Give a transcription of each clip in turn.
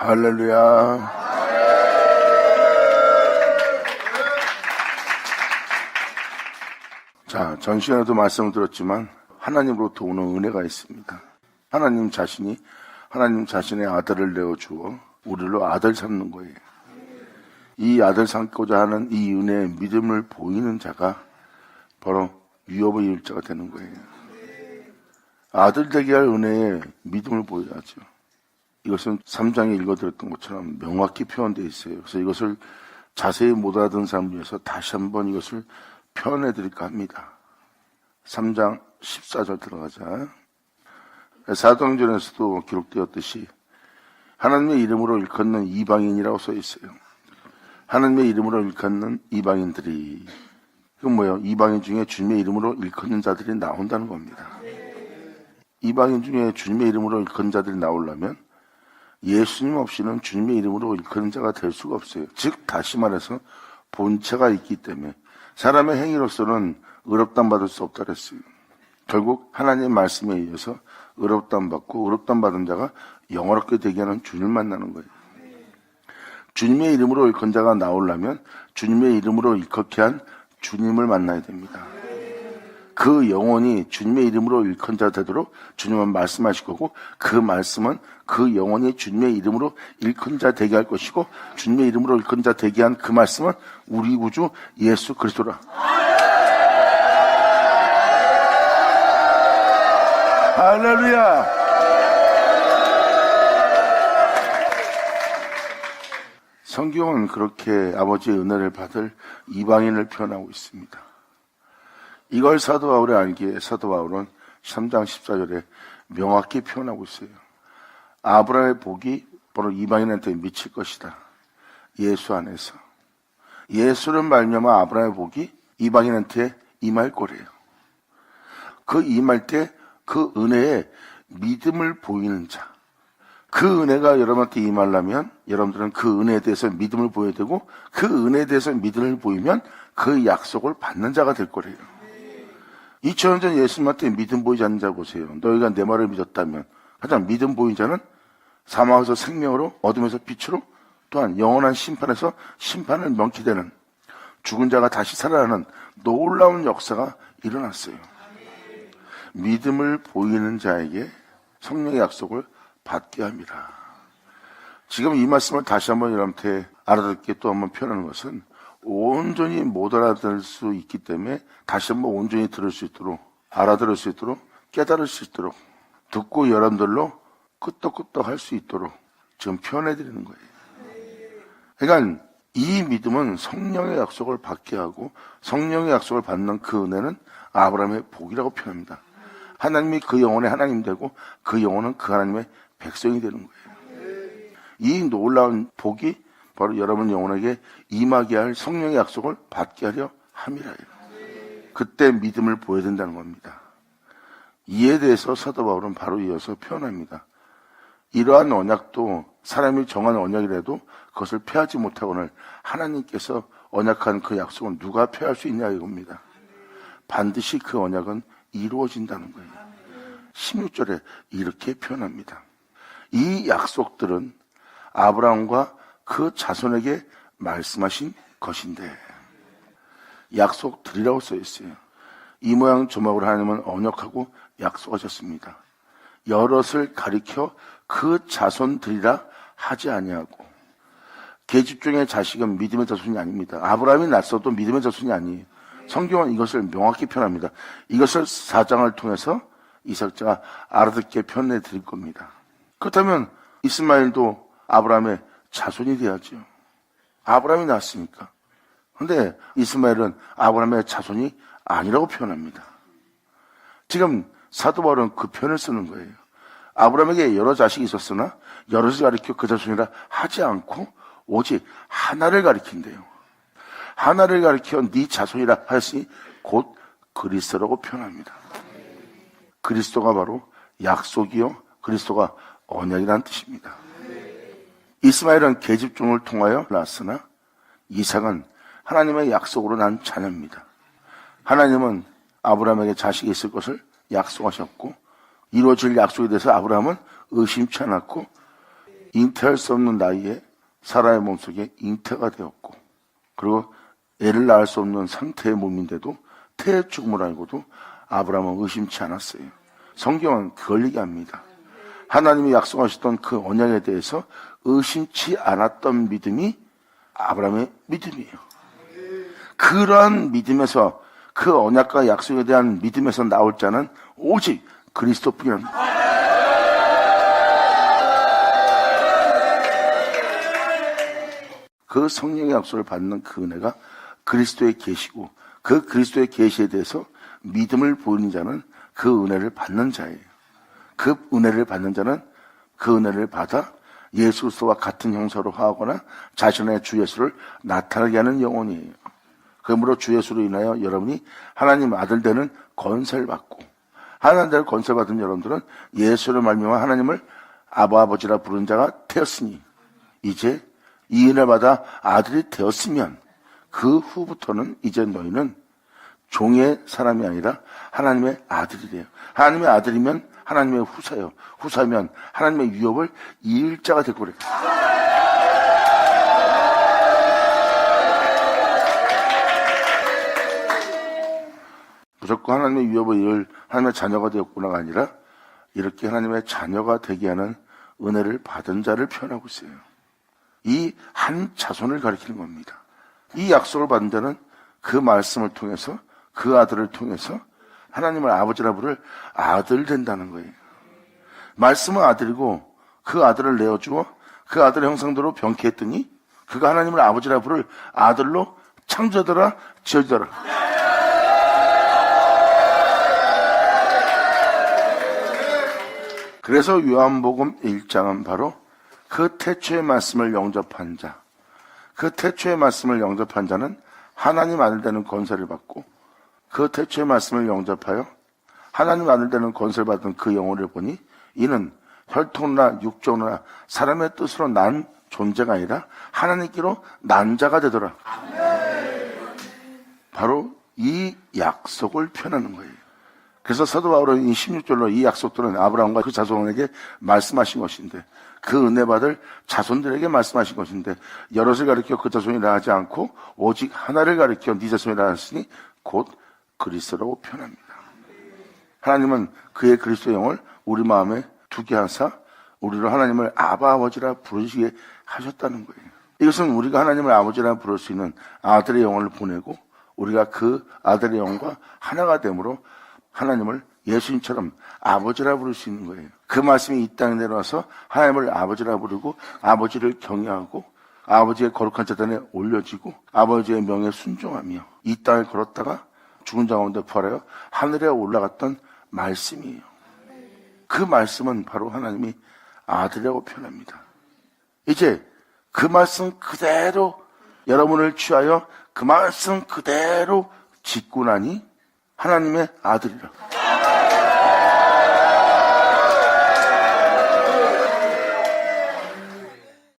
할렐루야. 자, 전 시간에도 말씀을 드렸지만 하나님으로부터 오는 은혜가 있습니다. 하나님 자신의 아들을 내어주어 우리로 아들 삼는 거예요. 이 아들 삼고자 하는 이 은혜의 믿음을 보이는 자가 바로 유업의 일자가 되는 거예요. 아들 되게 할 은혜에 믿음을 보여야죠. 이것은 3장에 읽어드렸던 것처럼 명확히 표현되어 있어요. 그래서 이것을 자세히 못 알아듣는 사람을 위해서 다시 한번 이것을 표현해 드릴까 합니다. 3장 14절 들어가자. 사도행전에서도 기록되었듯이 하나님의 이름으로 일컫는 이방인이라고 써 있어요. 하나님의 이름으로 일컫는 이방인들이, 그건 뭐예요? 이방인 중에 주님의 이름으로 일컫는 자들이 나온다는 겁니다. 이방인 중에 주님의 이름으로 일컫는 자들이 나오려면 예수님 없이는 주님의 이름으로 일컫는 자가 될 수가 없어요. 즉 다시 말해서 본체가 있기 때문에 사람의 행위로서는 의롭다함 받을 수 없다 그랬어요. 결국 하나님의 말씀에 의해서 의롭다함 받고 의롭다함 받은 자가 영원하게 되게 하는 주님을 만나는 거예요. 주님의 이름으로 일컫는 자가 나오려면 주님의 이름으로 일컫게 한 주님을 만나야 됩니다. 그 영혼이 주님의 이름으로 일컫는 자 되도록 주님은 말씀하실 거고, 그 말씀은 그 영혼이 주님의 이름으로 일컫는 자 되게 할 것이고, 주님의 이름으로 일컫는 자 되게 한 그 말씀은 우리 구주 예수 그리스도라. 할렐루야. 성경은 그렇게 아버지의 은혜를 받을 이방인을 표현하고 있습니다. 이걸 사도 바울이 알기에 사도 바울은 3장 14절에 명확히 표현하고 있어요. 아브라함의 복이 바로 이방인한테 미칠 것이다. 예수 안에서. 예수를 말미암아 아브라함의 복이 이방인한테 임할 거래요. 그 임할 때 그 은혜에 믿음을 보이는 자. 그 은혜가 여러분한테 임하려면 여러분들은 그 은혜에 대해서 믿음을 보여야 되고, 그 은혜에 대해서 믿음을 보이면 그 약속을 받는 자가 될 거래요. 2000년 전 예수님한테 믿음 보이지 않는 자 보세요. 너희가 내 말을 믿었다면, 가장 믿음 보인 자는 사망에서 생명으로, 어둠에서 빛으로, 또한 영원한 심판에서 심판을 명기되는, 죽은 자가 다시 살아나는 놀라운 역사가 일어났어요. 믿음을 보이는 자에게 성령의 약속을 받게 합니다. 지금 이 말씀을 다시 한번 여러분한테 알아듣게 또 한번 표현하는 것은, 온전히 못 알아들을 수 있기 때문에 다시 한번 온전히 들을 수 있도록, 알아들을 수 있도록, 깨달을 수 있도록, 듣고 여러분들로 끄떡끄떡 할 수 있도록 지금 표현해 드리는 거예요. 그러니까 이 믿음은 성령의 약속을 받게 하고, 성령의 약속을 받는 그 은혜는 아브라함의 복이라고 표현합니다. 하나님이 그 영혼의 하나님 되고 그 영혼은 그 하나님의 백성이 되는 거예요. 이 놀라운 복이 바로 여러분 영혼에게 임하게 할 성령의 약속을 받게 하려 함이라요. 그때 믿음을 보여야 된다는 겁니다. 이에 대해서 사도 바울은 바로 이어서 표현합니다. 이러한 언약도 사람이 정한 언약이라도 그것을 폐하지 못하거늘 하나님께서 언약한 그 약속은 누가 폐할 수 있냐 이겁니다. 반드시 그 언약은 이루어진다는 거예요. 16절에 이렇게 표현합니다. 이 약속들은 아브라함과 그 자손에게 말씀하신 것인데, 약속들이라고 써 있어요. 이 모양 조막으로 하나님은 언약하고 약속하셨습니다. 여럿을 가리켜 그 자손들이라 하지 아니하고, 계집 중의 자식은 믿음의 자손이 아닙니다. 아브라함이 낳았어도 믿음의 자손이 아니에요. 성경은 이것을 명확히 표현합니다. 이것을 4장을 통해서 이삭자가 알아듣게 표현해 드릴 겁니다. 그렇다면 이스마엘도 아브라함의 자손이 돼야죠. 아브라함이 낳았으니까. 그런데 이스마엘은 아브라함의 자손이 아니라고 표현합니다. 지금 사도 바울은 그 표현을 쓰는 거예요. 아브라함에게 여러 자식이 있었으나 여럿을 가리켜 그 자손이라 하지 않고 오직 하나를 가리킨대요. 하나를 가리켜 네 자손이라 하였으니 곧 그리스도라고 표현합니다. 그리스도가 바로 약속이요, 그리스도가 언약이라는 뜻입니다. 이스마엘은 계집종을 통하여 낳았으나 이삭은 하나님의 약속으로 난 자녀입니다. 하나님은 아브라함에게 자식이 있을 것을 약속하셨고, 이루어질 약속에 대해서 아브라함은 의심치 않았고, 잉태할 수 없는 나이에 사라의 몸속에 잉태가 되었고, 그리고 애를 낳을 수 없는 상태의 몸인데도 태의 죽음을 알고도 아브라함은 의심치 않았어요. 성경은 그걸 얘기합니다. 하나님이 약속하셨던 그 언약에 대해서 의심치 않았던 믿음이 아브라함의 믿음이에요. 그러한 믿음에서, 그 언약과 약속에 대한 믿음에서 나올 자는 오직 그리스도뿐입니다. 그 성령의 약속을 받는 그 은혜가 그리스도의 계시고, 그 그리스도의 계시에 대해서 믿음을 보이는 자는 그 은혜를 받는 자예요. 그 은혜를 받는 자는 그 은혜를 받아 예수 그리스도와 같은 형사로 하거나 자신의 주 예수를 나타나게 하는 영혼이에요. 그러므로 주 예수로 인하여 여러분이 하나님 아들 되는 권세를 받고, 하나님 되는 권세를 받은 여러분들은 예수를 말미암아 하나님을 아버지라 부르는 자가 되었으니, 이제 이 은혜를 받아 아들이 되었으면 그 후부터는 이제 너희는 종의 사람이 아니라 하나님의 아들이 돼요. 하나님의 아들이면 하나님의 후사예요. 후사면 하나님의 유업을 이을 자가 되고 그래요. 무조건 하나님의 유업을 이을 하나님의 자녀가 되었구나가 아니라 이렇게 하나님의 자녀가 되게 하는 은혜를 받은 자를 표현하고 있어요. 이 한 자손을 가리키는 겁니다. 이 약속을 받은 자는 그 말씀을 통해서, 그 아들을 통해서 하나님을 아버지라 부를 아들 된다는 거예요. 말씀은 아들이고 그 아들을 내어주어 그 아들의 형상대로 병케했더니 그가 하나님을 아버지라 부를 아들로 창조되라 지어지더라. 그래서 요한복음 1장은 바로 그 태초의 말씀을 영접한 자, 그 태초의 말씀을 영접한 자는 하나님 아들 되는 권세를 받고, 그 태초의 말씀을 영접하여 하나님 아들 되는 권세를 받은 그 영혼을 보니 이는 혈통이나 육정이나 사람의 뜻으로 난 존재가 아니라 하나님께로 난 자가 되더라. 바로 이 약속을 표현하는 거예요. 그래서 사도 바울은 이 16절로 이 약속들은 아브라함과 그 자손에게 말씀하신 것인데, 그 은혜 받을 자손들에게 말씀하신 것인데, 여럿을 가리켜 그 자손이라 하지 않고 오직 하나를 가리켜 네 자손이라 하시니 곧 그리스도라고 표현합니다. 하나님은 그의 그리스도 영을 우리 마음에 두게 하사 우리로 하나님을 아바 아버지라 부르시게 하셨다는 거예요. 이것은 우리가 하나님을 아버지라 부를 수 있는 아들의 영을 보내고 우리가 그 아들의 영과 하나가 되므로 하나님을 예수님처럼 아버지라 부를 수 있는 거예요. 그 말씀이 이 땅에 내려와서 하나님을 아버지라 부르고 아버지를 경외하고 아버지의 거룩한 재단에 올려지고 아버지의 명에 순종하며 이 땅을 걸었다가 죽은 자 가운데 부활하여 하늘에 올라갔던 말씀이에요. 그 말씀은 바로 하나님이 아들이라고 표현합니다. 이제 그 말씀 그대로 여러분을 취하여 그 말씀 그대로 짓고 나니 하나님의 아들이라.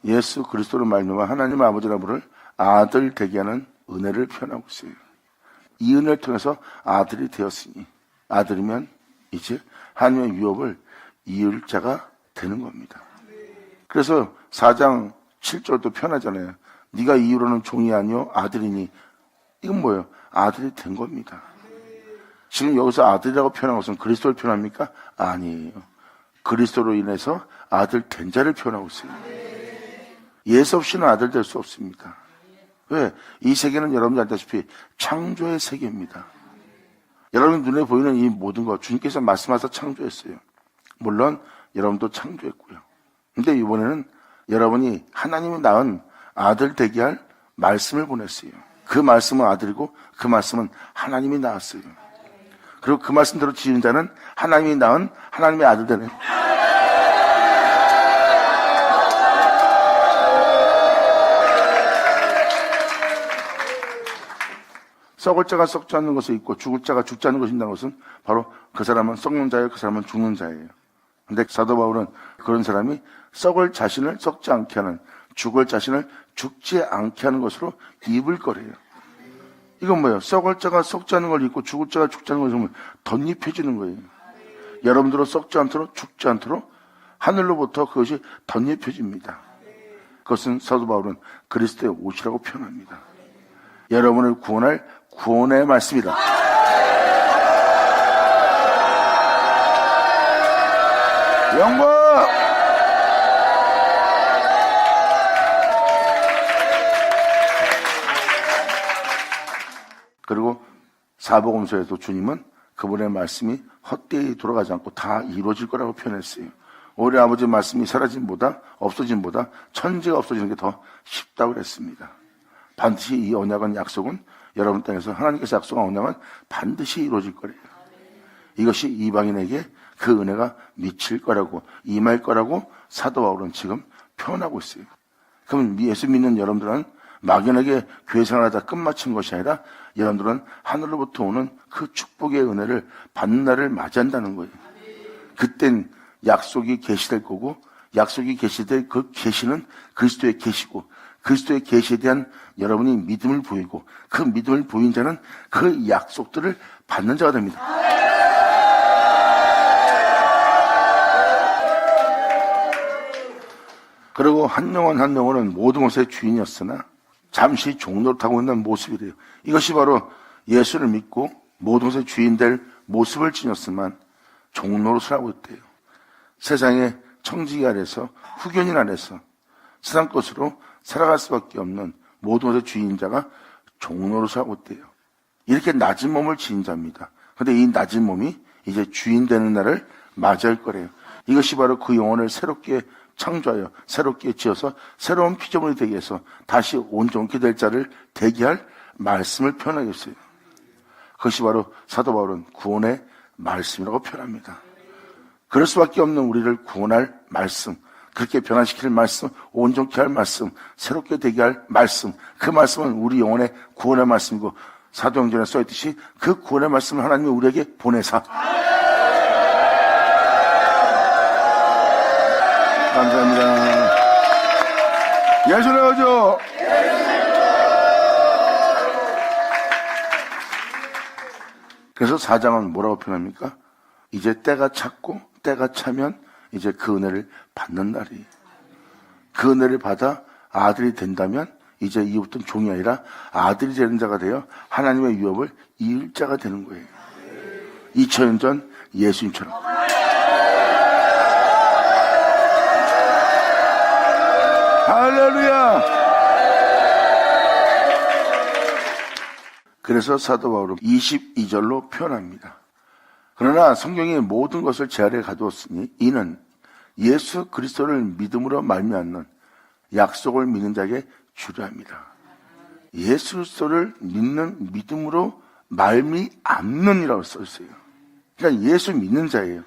예수 그리스도를 말미암아 하나님 아버지라 부를 아들 되게 하는 은혜를 표현하고 있어요. 이 은혜를 통해서 아들이 되었으니 아들이면 이제 하나님의 유업을 이을 자가 되는 겁니다. 그래서 4장 7절도 표현하잖아요. 네가 이후로는 종이 아니요 아들이니. 이건 뭐예요? 아들이 된 겁니다. 지금 여기서 아들이라고 표현한 것은 그리스도를 표현합니까? 아니에요. 그리스도로 인해서 아들 된 자를 표현하고 있어요. 예수 없이는 아들 될 수 없습니다. 왜? 이 세계는 여러분들 알다시피 창조의 세계입니다. 여러분 눈에 보이는 이 모든 것 주님께서 말씀하셔서 창조했어요. 물론 여러분도 창조했고요. 근데 이번에는 여러분이 하나님이 낳은 아들 되게 할 말씀을 보냈어요. 그 말씀은 아들이고 그 말씀은 하나님이 낳았어요. 그리고 그 말씀대로 지은 자는 하나님이 낳은 하나님의 아들 되는. 썩을 자가 썩지 않는 것을 있고 죽을 자가 죽지 않는 것이 있다는 것은 바로 그 사람은 썩는 자예요, 그 사람은 죽는 자예요. 근데 사도 바울은 그런 사람이 썩을 자신을 썩지 않게 하는, 죽을 자신을 죽지 않게 하는 것으로 입을 거래요. 이건 뭐예요? 썩을 자가 썩지 않는 걸 입고 죽을 자가 죽지 않는 것을 덧입혀지는 거예요. 여러분들은 썩지 않도록 죽지 않도록 하늘로부터 그것이 덧입혀집니다. 그것은 사도 바울은 그리스도의 옷이라고 표현합니다. 여러분을 구원할 구원의 말씀이다. 영광! 그리고 사복음서에도 주님은 그분의 말씀이 헛되이 돌아가지 않고 다 이루어질 거라고 표현했어요. 우리 아버지의 말씀이 사라짐보다 없어짐보다 천지가 없어지는 게 더 쉽다고 그랬습니다. 반드시 이 언약은 약속은 여러분 땅에서 하나님께서 약속한 언약은 반드시 이루어질 거래요. 이것이 이방인에게 그 은혜가 미칠 거라고 임할 거라고 사도 바울은 지금 표현하고 있어요. 그럼 예수 믿는 여러분들은 막연하게 교회 생활하다 끝마친 것이 아니라 여러분들은 하늘로부터 오는 그 축복의 은혜를 받는 날을 맞이한다는 거예요. 그땐 약속이 계시될 거고 약속이 계시될 그 계시는 그리스도의 계시고 그리스도의 계시에 대한 여러분이 믿음을 보이고 그 믿음을 보인 자는 그 약속들을 받는 자가 됩니다. 그리고 한 영혼은 모든 것의 주인이었으나 잠시 종노릇하고 있는 모습이래요. 이것이 바로 예수를 믿고 모든 것의 주인 될 모습을 지녔으면 종노릇을 하고 있대요. 세상의 청지기 아래서 후견인 아래서 세상 것으로 살아갈 수밖에 없는 모든 것의 주인자가 종노릇을 하고 있대요. 이렇게 낮은 몸을 지닌 자입니다. 그런데 이 낮은 몸이 이제 주인 되는 날을 맞이할 거래요. 이것이 바로 그 영혼을 새롭게 창조하여 새롭게 지어서 새로운 피조물이 되게 해서 다시 온전케 될 자를 대기할 말씀을 표현하겠어요. 그것이 바로 사도 바울은 구원의 말씀이라고 표현합니다. 그럴 수밖에 없는 우리를 구원할 말씀, 그렇게 변화시킬 말씀, 온전케 할 말씀, 새롭게 되게 할 말씀, 그 말씀은 우리 영혼의 구원의 말씀이고 사도행전에 써있듯이 그 구원의 말씀을 하나님이 우리에게 보내사 감사합니다. 예수의 어조. 그래서 4장은 뭐라고 표현합니까? 이제 때가 찼고 때가 차면 이제 그 은혜를 받는 날이에요. 그 은혜를 받아 아들이 된다면 이제 이후부터는 종이 아니라 아들이 되는 자가 되어 하나님의 유업을 이을 자가 되는 거예요. 2000년 전 예수님처럼. 할렐루야! 그래서 사도 바울은 22절로 표현합니다. 그러나 성경이 모든 것을 제 아래에 가두었으니 이는 예수 그리스도를 믿음으로 말미암는 약속을 믿는 자에게 주려합니다. 예수 그리스도를 믿는 믿음으로 말미암는이라고 써있어요. 그러니까 예수 믿는 자예요.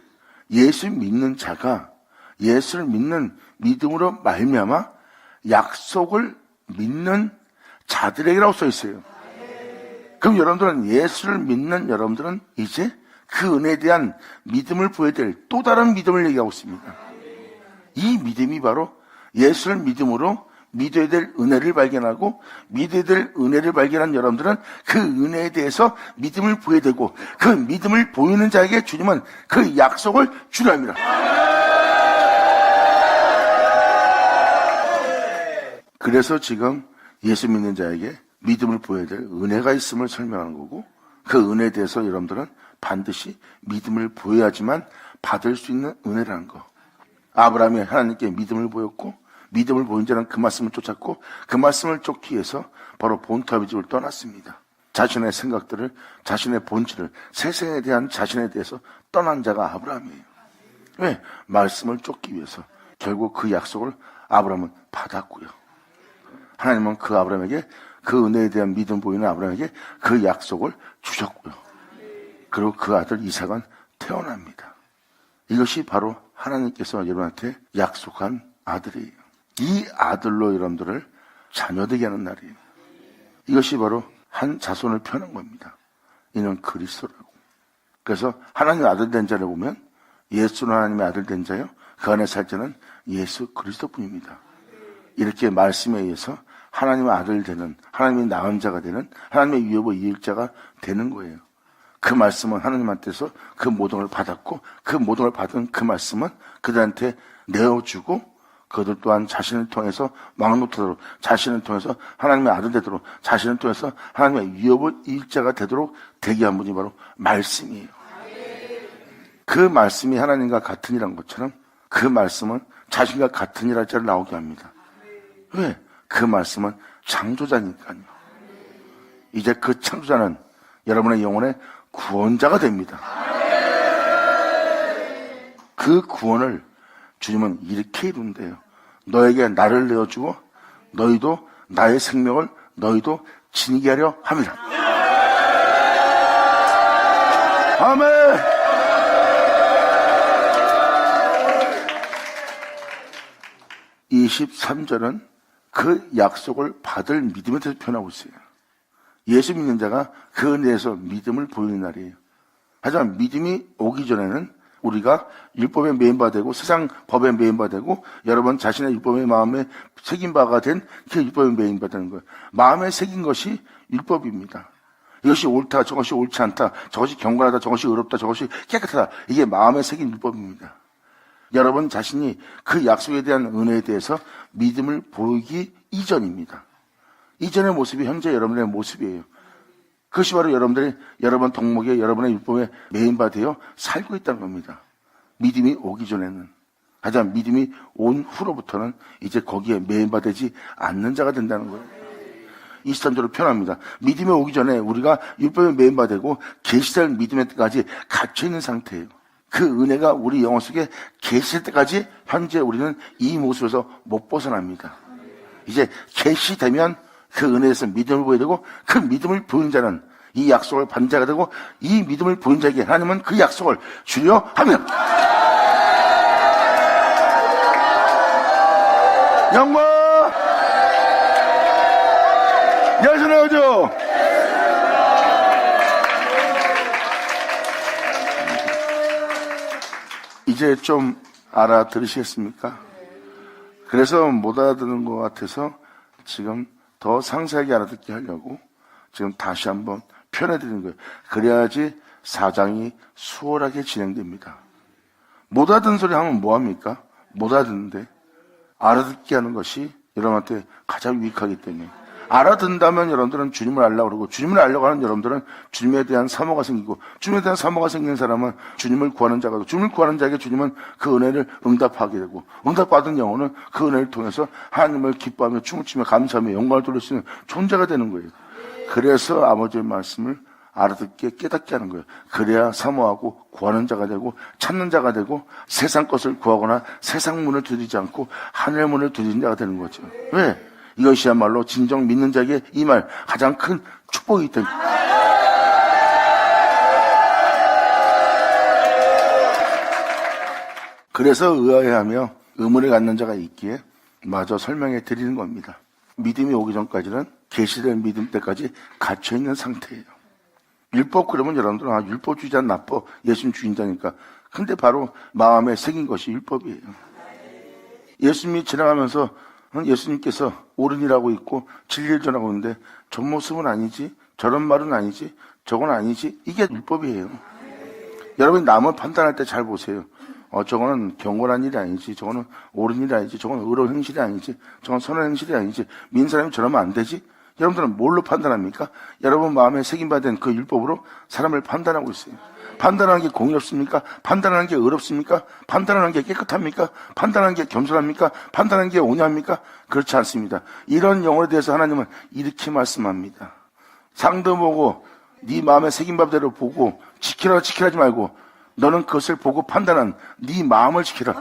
예수 믿는 자가 예수를 믿는 믿음으로 말미암아 약속을 믿는 자들에게라고 써 있어요. 그럼 여러분들은 예수를 믿는 여러분들은 이제 그 은혜에 대한 믿음을 보여야 될 또 다른 믿음을 얘기하고 있습니다. 이 믿음이 바로 예수를 믿음으로 믿어야 될 은혜를 발견하고 믿어야 될 은혜를 발견한 여러분들은 그 은혜에 대해서 믿음을 보여야 되고 그 믿음을 보이는 자에게 주님은 그 약속을 주려 합니다. 그래서 지금 예수 믿는 자에게 믿음을 보여야 될 은혜가 있음을 설명하는 거고 그 은혜에 대해서 여러분들은 반드시 믿음을 보여야지만 받을 수 있는 은혜라는 거. 아브라함이 하나님께 믿음을 보였고 믿음을 보인 자는 그 말씀을 쫓았고 그 말씀을 쫓기 위해서 바로 본토의 집을 떠났습니다. 자신의 생각들을 자신의 본질을 세상에 대한 자신에 대해서 떠난 자가 아브라함이에요. 왜? 말씀을 쫓기 위해서. 결국 그 약속을 아브라함은 받았고요. 하나님은 그 아브라함에게 그 은혜에 대한 믿음 보이는 아브라함에게 그 약속을 주셨고요. 그리고 그 아들 이삭은 태어납니다. 이것이 바로 하나님께서 여러분한테 약속한 아들이에요. 이 아들로 여러분들을 자녀되게 하는 날이에요. 이것이 바로 한 자손을 펴는 겁니다. 이는 그리스도라고. 그래서 하나님의 아들 된 자를 보면 예수는 하나님의 아들 된 자요. 그 안에 살 자는 예수 그리스도뿐입니다. 이렇게 말씀에 의해서 하나님의 아들 되는, 하나님의 낳은 자가 되는, 하나님의 유업의 이을 자가 되는 거예요. 그 말씀은 하나님한테서 그 모든 걸 받았고 그 모든 걸 받은 그 말씀은 그들한테 내어주고 그들 또한 자신을 통해서 왕노토록, 자신을 통해서 하나님의 아들 되도록, 자신을 통해서 하나님의 위협의 일자가 되도록 되게 한 분이 바로 말씀이에요. 그 말씀이 하나님과 같으니란 것처럼 그 말씀은 자신과 같으니라 자를 나오게 합니다. 왜? 그 말씀은 창조자니까요. 이제 그 창조자는 여러분의 영혼의 구원자가 됩니다. 그 구원을 주님은 이렇게 이룬대요. 너에게 나를 내어주고 너희도 나의 생명을 너희도 지니게 하려 합니다. 아멘. 23절은 그 약속을 받을 믿음에 대해서 표현하고 있어요. 예수 믿는 자가 그 은혜에서 믿음을 보이는 날이에요. 하지만 믿음이 오기 전에는 우리가 율법에 매인바 되고 세상 법에 매인바 되고 여러분 자신의 율법의 마음에 새긴 바가 된 그 율법에 매인바 되는 거예요. 마음에 새긴 것이 율법입니다. 이것이 옳다, 저것이 옳지 않다, 저것이 경건하다, 저것이 의롭다, 저것이 깨끗하다. 이게 마음에 새긴 율법입니다. 여러분 자신이 그 약속에 대한 은혜에 대해서 믿음을 보이기 이전입니다. 이전의 모습이 현재 여러분의 모습이에요. 그것이 바로 여러분들이 여러분 덕목에 여러분의 율법에 매인바 되어 살고 있다는 겁니다. 믿음이 오기 전에는. 하지만 믿음이 온 후로부터는 이제 거기에 매인바 되지 않는 자가 된다는 거예요. 23절로 표현합니다. 믿음이 오기 전에 우리가 율법에 매인바 되고 계시될 믿음의 때까지 갇혀있는 상태예요. 그 은혜가 우리 영혼 속에 계실 때까지 현재 우리는 이 모습에서 못 벗어납니다. 이제 계시되면 그 은혜에서 믿음을 보여야 되고 그 믿음을 보인 자는 이 약속을 받은 자가 되고 이 믿음을 보인 자에게 하나님은 그 약속을 주려 하면 영광 열선의 오죠. 이제 좀 알아들으시겠습니까? 그래서 못 알아듣는 것 같아서 지금 더 상세하게 알아듣게 하려고 지금 다시 한번 표현해드리는 거예요. 그래야지 사장이 수월하게 진행됩니다. 못 알아듣는 소리 하면 뭐합니까? 못 알아듣는데 알아듣게 하는 것이 여러분한테 가장 유익하기 때문에 알아듣는다면 여러분들은 주님을 알려고 그러고 주님을 알려고 하는 여러분들은 주님에 대한 사모가 생기고 주님에 대한 사모가 생기는 사람은 주님을 구하는 자가 되고 주님을 구하는 자에게 주님은 그 은혜를 응답하게 되고 응답받은 영혼은 그 은혜를 통해서 하나님을 기뻐하며 춤을 추며 감사하며 영광을 돌릴 수 있는 존재가 되는 거예요. 그래서 아버지의 말씀을 알아듣게 깨닫게 하는 거예요. 그래야 사모하고 구하는 자가 되고 찾는 자가 되고 세상 것을 구하거나 세상 문을 두드리지 않고 하늘 문을 두드리는 자가 되는 거죠. 왜? 이것이야말로 진정 믿는 자에게 이 말 가장 큰 축복이기 때문에. 그래서 의아해하며 의문을 갖는 자가 있기에 마저 설명해 드리는 겁니다. 믿음이 오기 전까지는 계시될 믿음 때까지 갇혀있는 상태예요. 율법 그러면 여러분들은 율법주의자는 나빠, 예수님 주인자니까. 근데 바로 마음에 새긴 것이 율법이에요. 예수님이 지나가면서 예수님께서 옳으니라고 있고 진리를 전하고 있는데 저 모습은 아니지, 저런 말은 아니지, 저건 아니지. 이게 율법이에요. 여러분이 남을 판단할 때 잘 보세요. 저거는 경건한 일이 아니지, 저거는 옳은 일이 아니지, 저거는 의로운 행실이 아니지, 저건 선한 행실이 아니지, 민 사람이 저러면 안 되지. 여러분들은 뭘로 판단합니까? 여러분 마음에 새김받은 그 율법으로 사람을 판단하고 있어요. 판단하는 게 공의롭습니까? 판단하는 게 의롭습니까? 판단하는 게 깨끗합니까? 판단하는 게 겸손합니까? 판단하는 게 온유합니까? 그렇지 않습니다. 이런 영혼에 대해서 하나님은 이렇게 말씀합니다. 상도 보고 네 마음에 새긴 바대로 보고 지키라 하지 말고 너는 그것을 보고 판단한 네 마음을 지키라.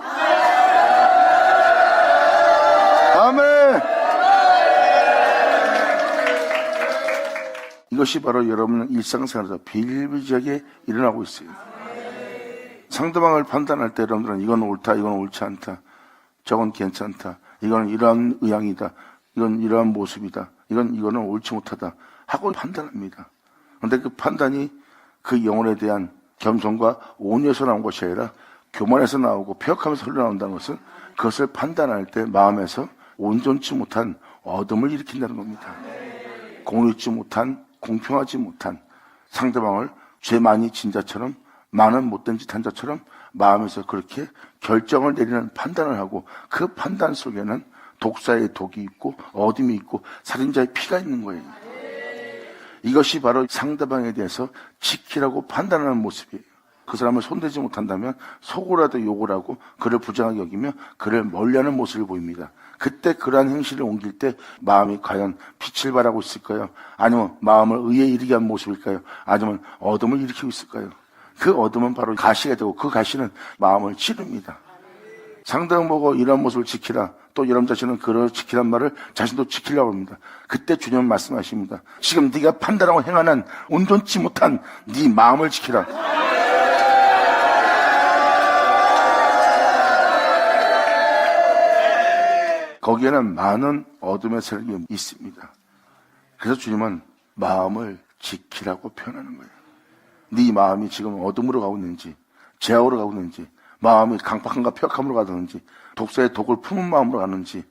아멘. 이것이 바로 여러분 일상생활에서 비일비재하게 일어나고 있어요. 상대방을 판단할 때 여러분들은 이건 옳다, 이건 옳지 않다, 저건 괜찮다, 이건 이러한 의향이다, 이건 이러한 모습이다, 이거는 옳지 못하다 하고 판단합니다. 그런데 그 판단이 그 영혼에 대한 겸손과 온유에서 나온 것이 아니라 교만에서 나오고 폐역하면서 흘러나온다는 것은 그것을 판단할 때 마음에서 온전치 못한 어둠을 일으킨다는 겁니다. 공의치 못한, 공평하지 못한 상대방을 죄 많이 진 자처럼 많은 못된 짓 한 자처럼 마음에서 그렇게 결정을 내리는 판단을 하고 그 판단 속에는 독사의 독이 있고 어둠이 있고 살인자의 피가 있는 거예요. 이것이 바로 상대방에 대해서 지키라고 판단하는 모습이에요. 그 사람을 손대지 못한다면 속으로라도 욕을 하고 그를 부정하게 여기며 그를 멀리하는 모습을 보입니다. 그때 그러한 행실을 옮길 때 마음이 과연 빛을 발하고 있을까요? 아니면 마음을 의에 이르게 한 모습일까요? 아니면 어둠을 일으키고 있을까요? 그 어둠은 바로 가시가 되고 그 가시는 마음을 찌릅니다. 상대방 보고 이런 모습을 지키라. 또 여러분 자신은 그를 지키란 말을 자신도 지키려고 합니다. 그때 주님은 말씀하십니다. 지금 네가 판단하고 행하는 온전치 못한 네 마음을 지키라. 거기에는 많은 어둠의 세력이 있습니다. 그래서 주님은 마음을 지키라고 표현하는 거예요. 네 마음이 지금 어둠으로 가고 있는지, 죄악으로 가고 있는지, 마음이 강팍함과 폐역함으로 가는지, 독사의 독을 품은 마음으로 가는지,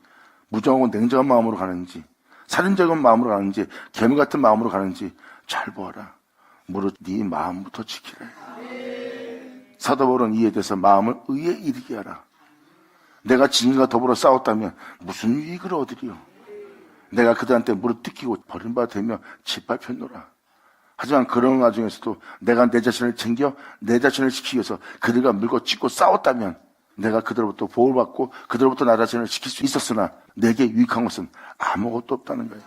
무정하고 냉정한 마음으로 가는지, 살인적인 마음으로 가는지, 개미 같은 마음으로 가는지 잘 보아라. 무릇 네 마음부터 지키라. 사도 바울은 이에 대해서 마음을 의에 이르게 하라. 내가 진과 더불어 싸웠다면 무슨 유익을 얻으리요? 내가 그들한테 무릎 뜯기고 버림받아 되며 짓밟혔노라. 하지만 그런 와중에서도 내가 내 자신을 챙겨 내 자신을 지키기 위해서 그들과 물고 찢고 싸웠다면 내가 그들로부터 보호를 받고 그들로부터 나 자신을 지킬 수 있었으나 내게 유익한 것은 아무것도 없다는 거예요.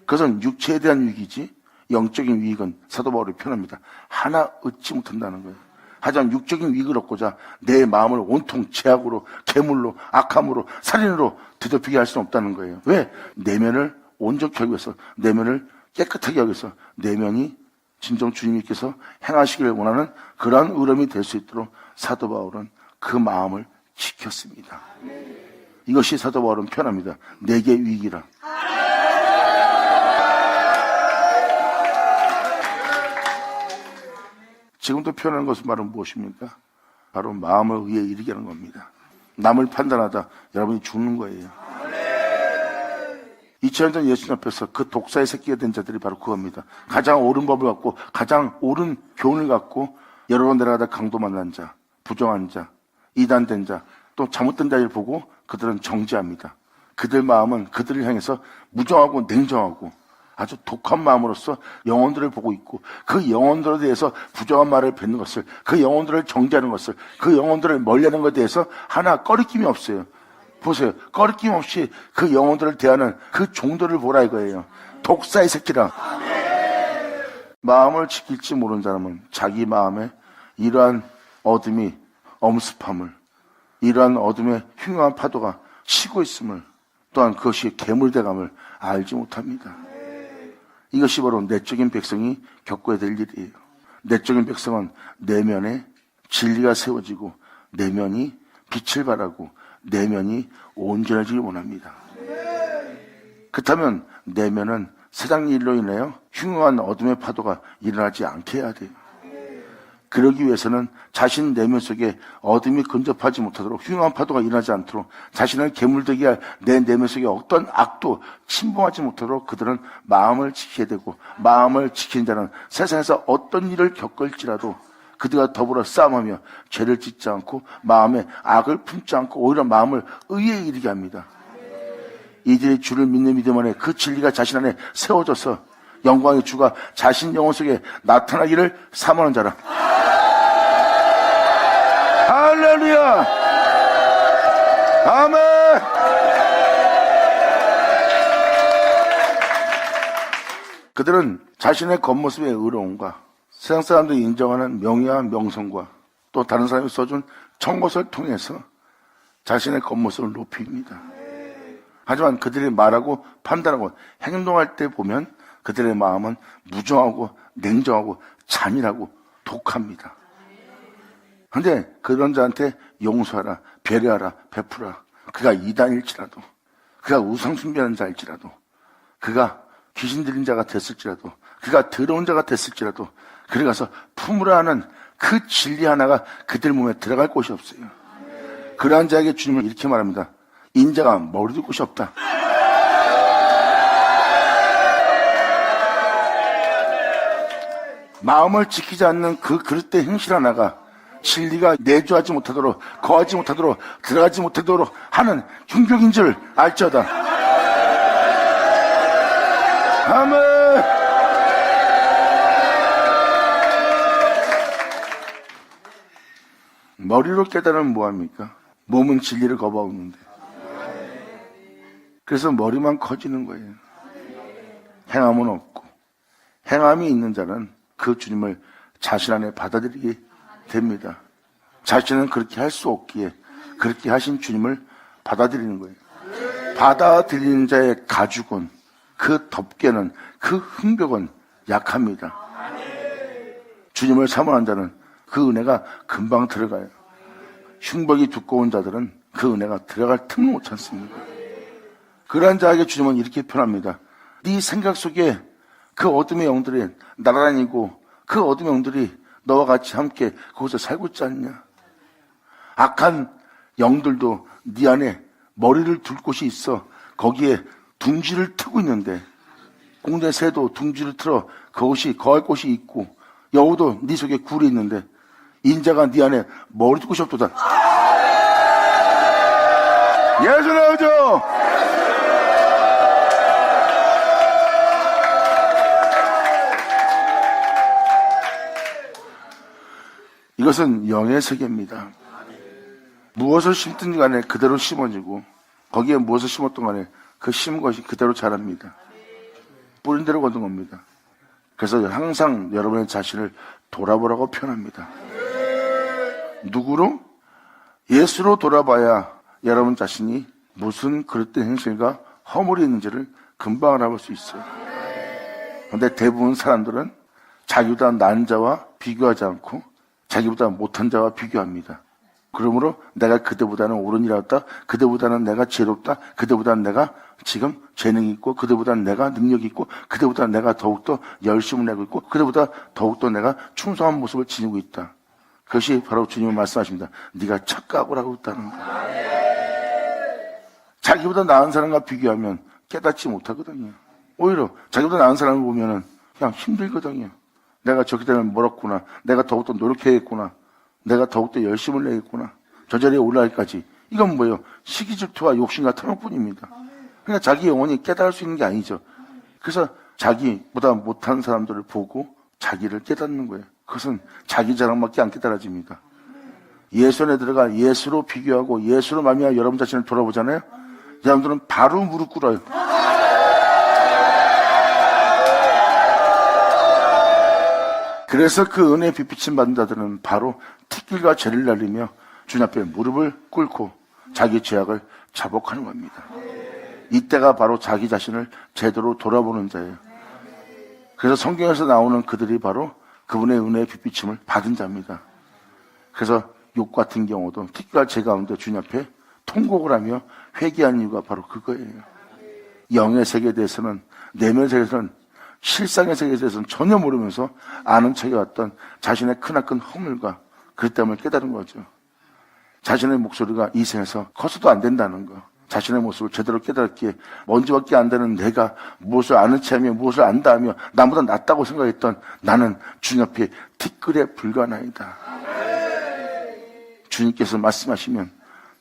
그것은 육체에 대한 유익이지 영적인 유익은 사도 바울이 표현합니다. 하나 얻지 못한다는 거예요. 하지만 육적인 유익을 얻고자 내 마음을 온통 죄악으로, 괴물로, 악함으로, 살인으로 뒤덮이게 할 수는 없다는 거예요. 왜? 내면을 온전히 하기 위해서, 내면을 깨끗하게 하기 위해서, 내면이 진정 주님께서 행하시기를 원하는 그러한 의름이 될 수 있도록 사도 바울은 그 마음을 지켰습니다. 이것이 사도 바울은 표현합니다. 내게 유익이라. 지금도 표현하는 것은 바로 무엇입니까? 바로 마음을 의에 이르게 하는 겁니다. 남을 판단하다 여러분이 죽는 거예요. 2000년 전 예수님 앞에서 그 독사의 새끼가 된 자들이 바로 그겁니다. 가장 옳은 법을 갖고 가장 옳은 교훈을 갖고 여러 번 내려가다 강도 만난 자, 부정한 자, 이단된 자, 또 잘못된 자를 보고 그들은 정죄합니다. 그들 마음은 그들을 향해서 무정하고 냉정하고 아주 독한 마음으로서 영혼들을 보고 있고 그 영혼들에 대해서 부정한 말을 뱉는 것을, 그 영혼들을 정죄하는 것을, 그 영혼들을 멀리하는 것에 대해서 하나 꺼리낌이 없어요. 보세요. 꺼리낌 없이 그 영혼들을 대하는 그 종들을 보라 이거예요. 독사의 새끼라. 마음을 지킬지 모르는 사람은 자기 마음에 이러한 어둠이 엄습함을, 이러한 어둠의 흉흉한 파도가 치고 있음을, 또한 그것이 괴물대감을 알지 못합니다. 이것이 바로 내적인 백성이 겪어야 될 일이에요. 내적인 백성은 내면에 진리가 세워지고 내면이 빛을 발하고 내면이 온전해지길 원합니다. 그렇다면 내면은 세상 일로 인하여 흉흉한 어둠의 파도가 일어나지 않게 해야 돼요. 그러기 위해서는 자신 내면 속에 어둠이 근접하지 못하도록 흉흉한 파도가 일어나지 않도록 자신을 괴물되게 할 내 내면 속에 어떤 악도 침범하지 못하도록 그들은 마음을 지켜야 되고 마음을 지키는 자는 세상에서 어떤 일을 겪을지라도 그들과 더불어 싸움하며 죄를 짓지 않고 마음에 악을 품지 않고 오히려 마음을 의에 이르게 합니다. 이들이 주를 믿는 믿음 안에 그 진리가 자신 안에 세워져서 영광의 주가 자신 영혼 속에 나타나기를 사모하는 자라. 할렐루야! 아멘! 그들은 자신의 겉모습의 의로움과 세상 사람들이 인정하는 명예와 명성과 또 다른 사람이 써준 청것을 통해서 자신의 겉모습을 높입니다. 하지만 그들이 말하고 판단하고 행동할 때 보면 그들의 마음은 무정하고 냉정하고 잔인하고 독합니다. 그런데 그런 자한테 용서하라, 배려하라, 베풀어라. 그가 이단일지라도, 그가 우상숭배하는 자일지라도, 그가 귀신 들린 자가 됐을지라도, 그가 더러운 자가 됐을지라도 그리 가서 품으라 하는 그 진리 하나가 그들 몸에 들어갈 곳이 없어요. 그러한 자에게 주님은 이렇게 말합니다. 인자가 머리둘 곳이 없다. 마음을 지키지 않는 그 그릇된 행실 하나가 진리가 내주하지 못하도록, 거하지 못하도록, 들어가지 못하도록 하는 흉격인 줄 알지어다. 아멘. 머리로 깨달으면 뭐합니까? 몸은 진리를 거부하고 있는데. 그래서 머리만 커지는 거예요. 행함은 없고, 행함이 있는 자는 그 주님을 자신 안에 받아들이게 됩니다. 자신은 그렇게 할 수 없기에 그렇게 하신 주님을 받아들이는 거예요. 받아들이는 자의 가죽은, 그 덮개는, 그 흥벽은 약합니다. 주님을 사모하는 자는 그 은혜가 금방 들어가요. 흉벽이 두꺼운 자들은 그 은혜가 들어갈 틈을 못 찾습니다. 그러한 자에게 주님은 이렇게 표현합니다. 네 생각 속에 그 어둠의 영들이 날아다니고 그 어둠의 영들이 너와 같이 함께 거기서 살고 있지 않냐? 악한 영들도 네 안에 머리를 둘 곳이 있어 거기에 둥지를 트고 있는데, 공대 새도 둥지를 틀어 그것이 거할 곳이 있고, 여우도 네 속에 굴이 있는데 인자가 네 안에 머리 둘 곳이 없도다. 예수 나오죠. 이것은 영의 세계입니다. 무엇을 심든 간에 그대로 심어지고, 거기에 무엇을 심었던 간에 그 심은 것이 그대로 자랍니다. 뿌린 대로 거둔 겁니다. 그래서 항상 여러분의 자신을 돌아보라고 표현합니다. 누구로? 예수로 돌아봐야 여러분 자신이 무슨 그릇된 행실과 허물이 있는지를 금방 알아볼 수 있어요. 그런데 대부분 사람들은 자기보다 나은 자와 비교하지 않고 자기보다 못한 자와 비교합니다. 그러므로 내가 그대보다는 옳은 일 하다, 그대보다는 내가 지혜롭다, 그대보다는 내가 지금 재능이 있고, 그대보다는 내가 능력이 있고, 그대보다는 내가 더욱더 열심을 내고 있고, 그대보다 더욱더 내가 충성한 모습을 지니고 있다. 그것이 바로 주님의 말씀하십니다. 네가 착각을 하고 있다는 거야. 자기보다 나은 사람과 비교하면 깨닫지 못하거든요. 오히려 자기보다 나은 사람을 보면은 그냥 힘들거든요. 내가 저렇게 되면 멀었구나. 내가 더욱더 노력해야겠구나. 내가 더욱더 열심을 내겠구나. 저 자리에 올라가기까지. 이건 뭐예요? 시기 질투와 욕심과 탐욕뿐입니다. 그러니까 자기 영혼이 깨달을 수 있는 게 아니죠. 그래서 자기보다 못한 사람들을 보고 자기를 깨닫는 거예요. 그것은 자기 자랑밖에 안 깨달아집니다. 예수 안에 들어가 예수로 비교하고 예수로 말미암아 여러분 자신을 돌아보잖아요. 여러분들은 바로 무릎 꿇어요. 그래서 그 은혜의 빛비침 받은 자들은 바로 티끌과 죄를 날리며 주님 앞에 무릎을 꿇고 자기 죄악을 자복하는 겁니다. 이때가 바로 자기 자신을 제대로 돌아보는 자예요. 그래서 성경에서 나오는 그들이 바로 그분의 은혜의 빛비침을 받은 자입니다. 그래서 욕 같은 경우도 티끌과 죄 가운데 주님 앞에 통곡을 하며 회개한 이유가 바로 그거예요. 영의 세계에 대해서는, 내면의 세계에서는, 실상의 세계에 대해서는 전혀 모르면서 아는 척이 왔던 자신의 크나큰 허물과 그 때문에 깨달은 거죠. 자신의 목소리가 이 생에서 커서도 안 된다는 거. 자신의 모습을 제대로 깨달았기에 먼지밖에 안 되는 내가 무엇을 아는 체하며 무엇을 안다 하며 나보다 낫다고 생각했던 나는 주님 앞에 티끌에 불과나이다. 주님께서 말씀하시면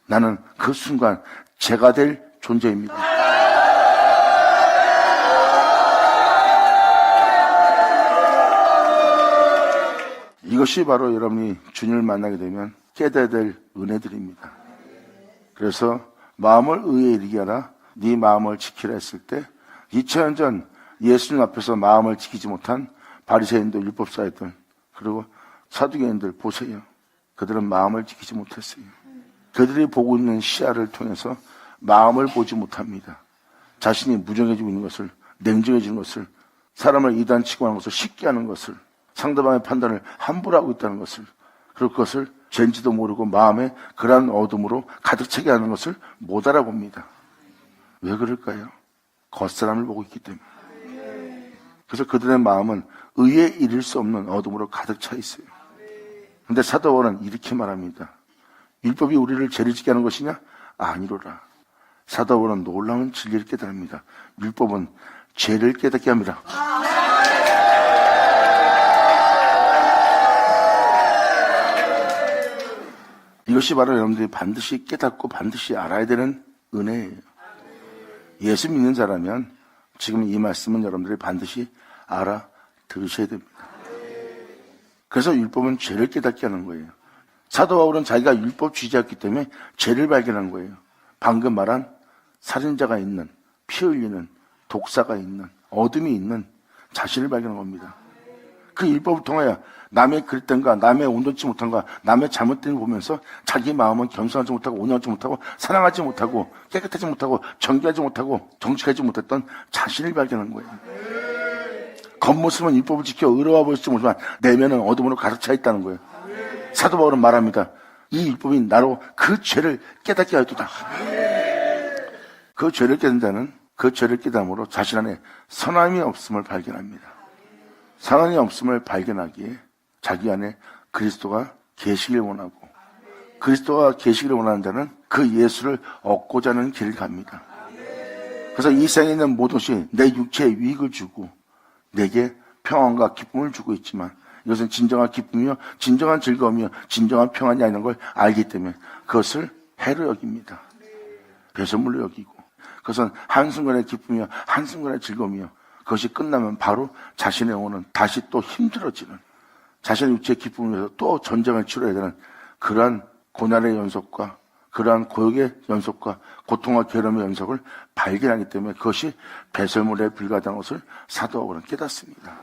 나는 그 순간 제가 될 존재입니다. 이것이 바로 여러분이 주님을 만나게 되면 깨달아야 될 은혜들입니다. 그래서 마음을 의에 이르게 하라, 네 마음을 지키라 했을 때 2000년 전 예수님 앞에서 마음을 지키지 못한 바리새인들, 율법사회들, 그리고 사두개인들 보세요. 그들은 마음을 지키지 못했어요. 그들이 보고 있는 시야를 통해서 마음을 보지 못합니다. 자신이 무정해지고 있는 것을, 냉정해지는 것을, 사람을 이단치고 하는 것을 쉽게 하는 것을, 상대방의 판단을 함부로 하고 있다는 것을, 그리고 그것을 죄인지도 모르고 마음에 그러한 어둠으로 가득 차게 하는 것을 못 알아봅니다. 왜 그럴까요? 겉사람을 보고 있기 때문에. 그래서 그들의 마음은 의에 이를 수 없는 어둠으로 가득 차 있어요. 그런데 사도 바울은 이렇게 말합니다. 율법이 우리를 죄를 짓게 하는 것이냐? 아니로라. 사도 바울은 놀라운 진리를 깨달습니다. 율법은 죄를 깨닫게 합니다. 이것이 바로 여러분들이 반드시 깨닫고 반드시 알아야 되는 은혜예요. 예수 믿는 자라면 지금 이 말씀은 여러분들이 반드시 알아들으셔야 됩니다. 그래서 율법은 죄를 깨닫게 하는 거예요. 사도 바울은 자기가 율법주의자였기 때문에 죄를 발견한 거예요. 방금 말한 살인자가 있는, 피 흘리는, 독사가 있는, 어둠이 있는 자신을 발견한 겁니다. 그 율법을 통하여 남의 그릇된가, 남의 온전치 못한가, 남의 잘못된 걸 보면서 자기 마음은 겸손하지 못하고 온유하지 못하고 사랑하지 못하고 깨끗하지 못하고 정결하지 못하고 정직하지 못했던 자신을 발견한 거예요. 겉모습은 율법을 지켜 의로워 보일지 모르지만 내면은 어둠으로 가득 차 있다는 거예요. 사도 바울은 말합니다. 이 율법이 나로 그 죄를 깨닫게 하였도다. 그 죄를 깨닫는 자는 그 죄를 깨닫음으로 자신 안에 선함이 없음을 발견합니다. 선함이 없음을 발견하기에 자기 안에 그리스도가 계시길 원하고 그리스도가 계시기를 원하는 자는 그 예수를 얻고자 하는 길을 갑니다. 그래서 이 세상에 있는 모든 것이 내 육체에 유익을 주고 내게 평안과 기쁨을 주고 있지만 이것은 진정한 기쁨이며 진정한 즐거움이며 진정한 평안이 아닌 걸 알기 때문에 그것을 해로 여깁니다. 배설물로 여기고 그것은 한순간의 기쁨이며 한순간의 즐거움이며 그것이 끝나면 바로 자신의 영혼은 다시 또 힘들어지는 자신의 육체의 기쁨을 위해서 또 전쟁을 치러야 되는 그러한 고난의 연속과 그러한 고역의 연속과 고통과 괴로움의 연속을 발견하기 때문에 그것이 배설물에 불과하다는 것을 사도 바울은 깨닫습니다.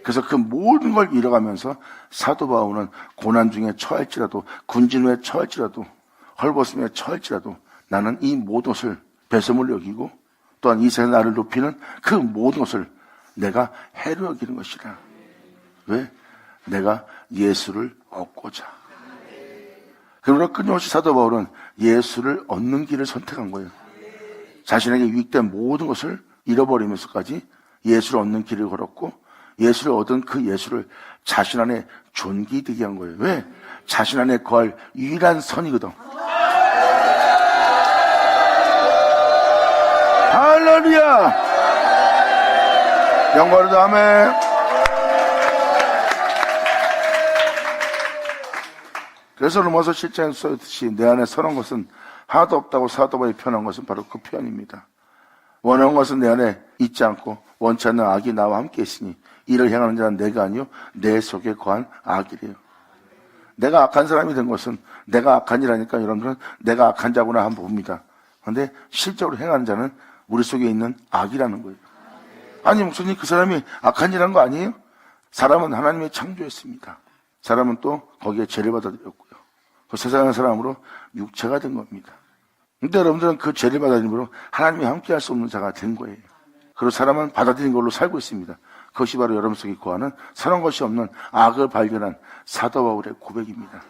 그래서 그 모든 걸 잃어가면서 사도 바울은 고난 중에 처할지라도 군진 후에 처할지라도 헐벗음에 처할지라도 나는 이 모든 것을 배설물로 여기고 또한 이 세상 나를 높이는 그 모든 것을 내가 해로 여기는 것이라. 왜? 내가 예수를 얻고자. 그러므로 끊임없이 사도 바울은 예수를 얻는 길을 선택한 거예요. 자신에게 유익된 모든 것을 잃어버리면서까지 예수를 얻는 길을 걸었고 예수를 얻은 그 예수를 자신 안에 존귀되게 한 거예요. 왜? 자신 안에 거할 유일한 선이거든. 할렐루야! 영광을 아멘. 그래서 로마서 7장에 써있듯이 내 안에 선한 것은 하나도 없다고 사도 바울이 표현한 것은 바로 그 표현입니다. 원하는 것은 내 안에 있지 않고 원치 않는 악이 나와 함께 있으니 이를 행하는 자는 내가 아니요 내 속에 거한 악이래요. 내가 악한 사람이 된 것은 내가 악한 일 하니까 여러분들은 내가 악한 자구나 한번 봅니다. 그런데 실제로 행하는 자는 우리 속에 있는 악이라는 거예요. 아니 목사님 그 사람이 악한 일 한 거 아니에요? 사람은 하나님이 창조했습니다. 사람은 또 거기에 죄를 받아들였고요. 그 세상의 사람으로 육체가 된 겁니다. 근데 여러분들은 그 죄를 받아들임으로 하나님이 함께 할 수 없는 자가 된 거예요. 그리고 사람은 받아들인 걸로 살고 있습니다. 그것이 바로 여러분 속에 거하는 선한 것이 없는 악을 발견한 사도 바울의 고백입니다.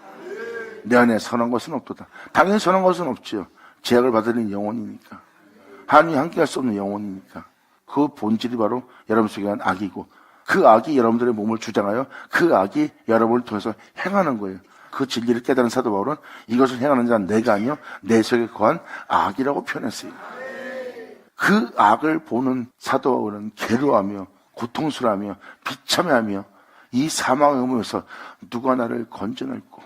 내 안에 선한 것은 없도다. 당연히 선한 것은 없죠. 죄악을 받아들인 영혼이니까. 하나님이 함께 할 수 없는 영혼이니까. 그 본질이 바로 여러분 속에 한 악이고 그 악이 여러분들의 몸을 주장하여 그 악이 여러분을 통해서 행하는 거예요. 그 진리를 깨달은 사도 바울은 이것을 행하는 자는 내가 아니요 내 속에 거한 악이라고 표현했어요. 그 악을 보는 사도 바울은 괴로워하며 고통스러워하며 비참해하며 이 사망의 의무에서 누가 나를 건져낼고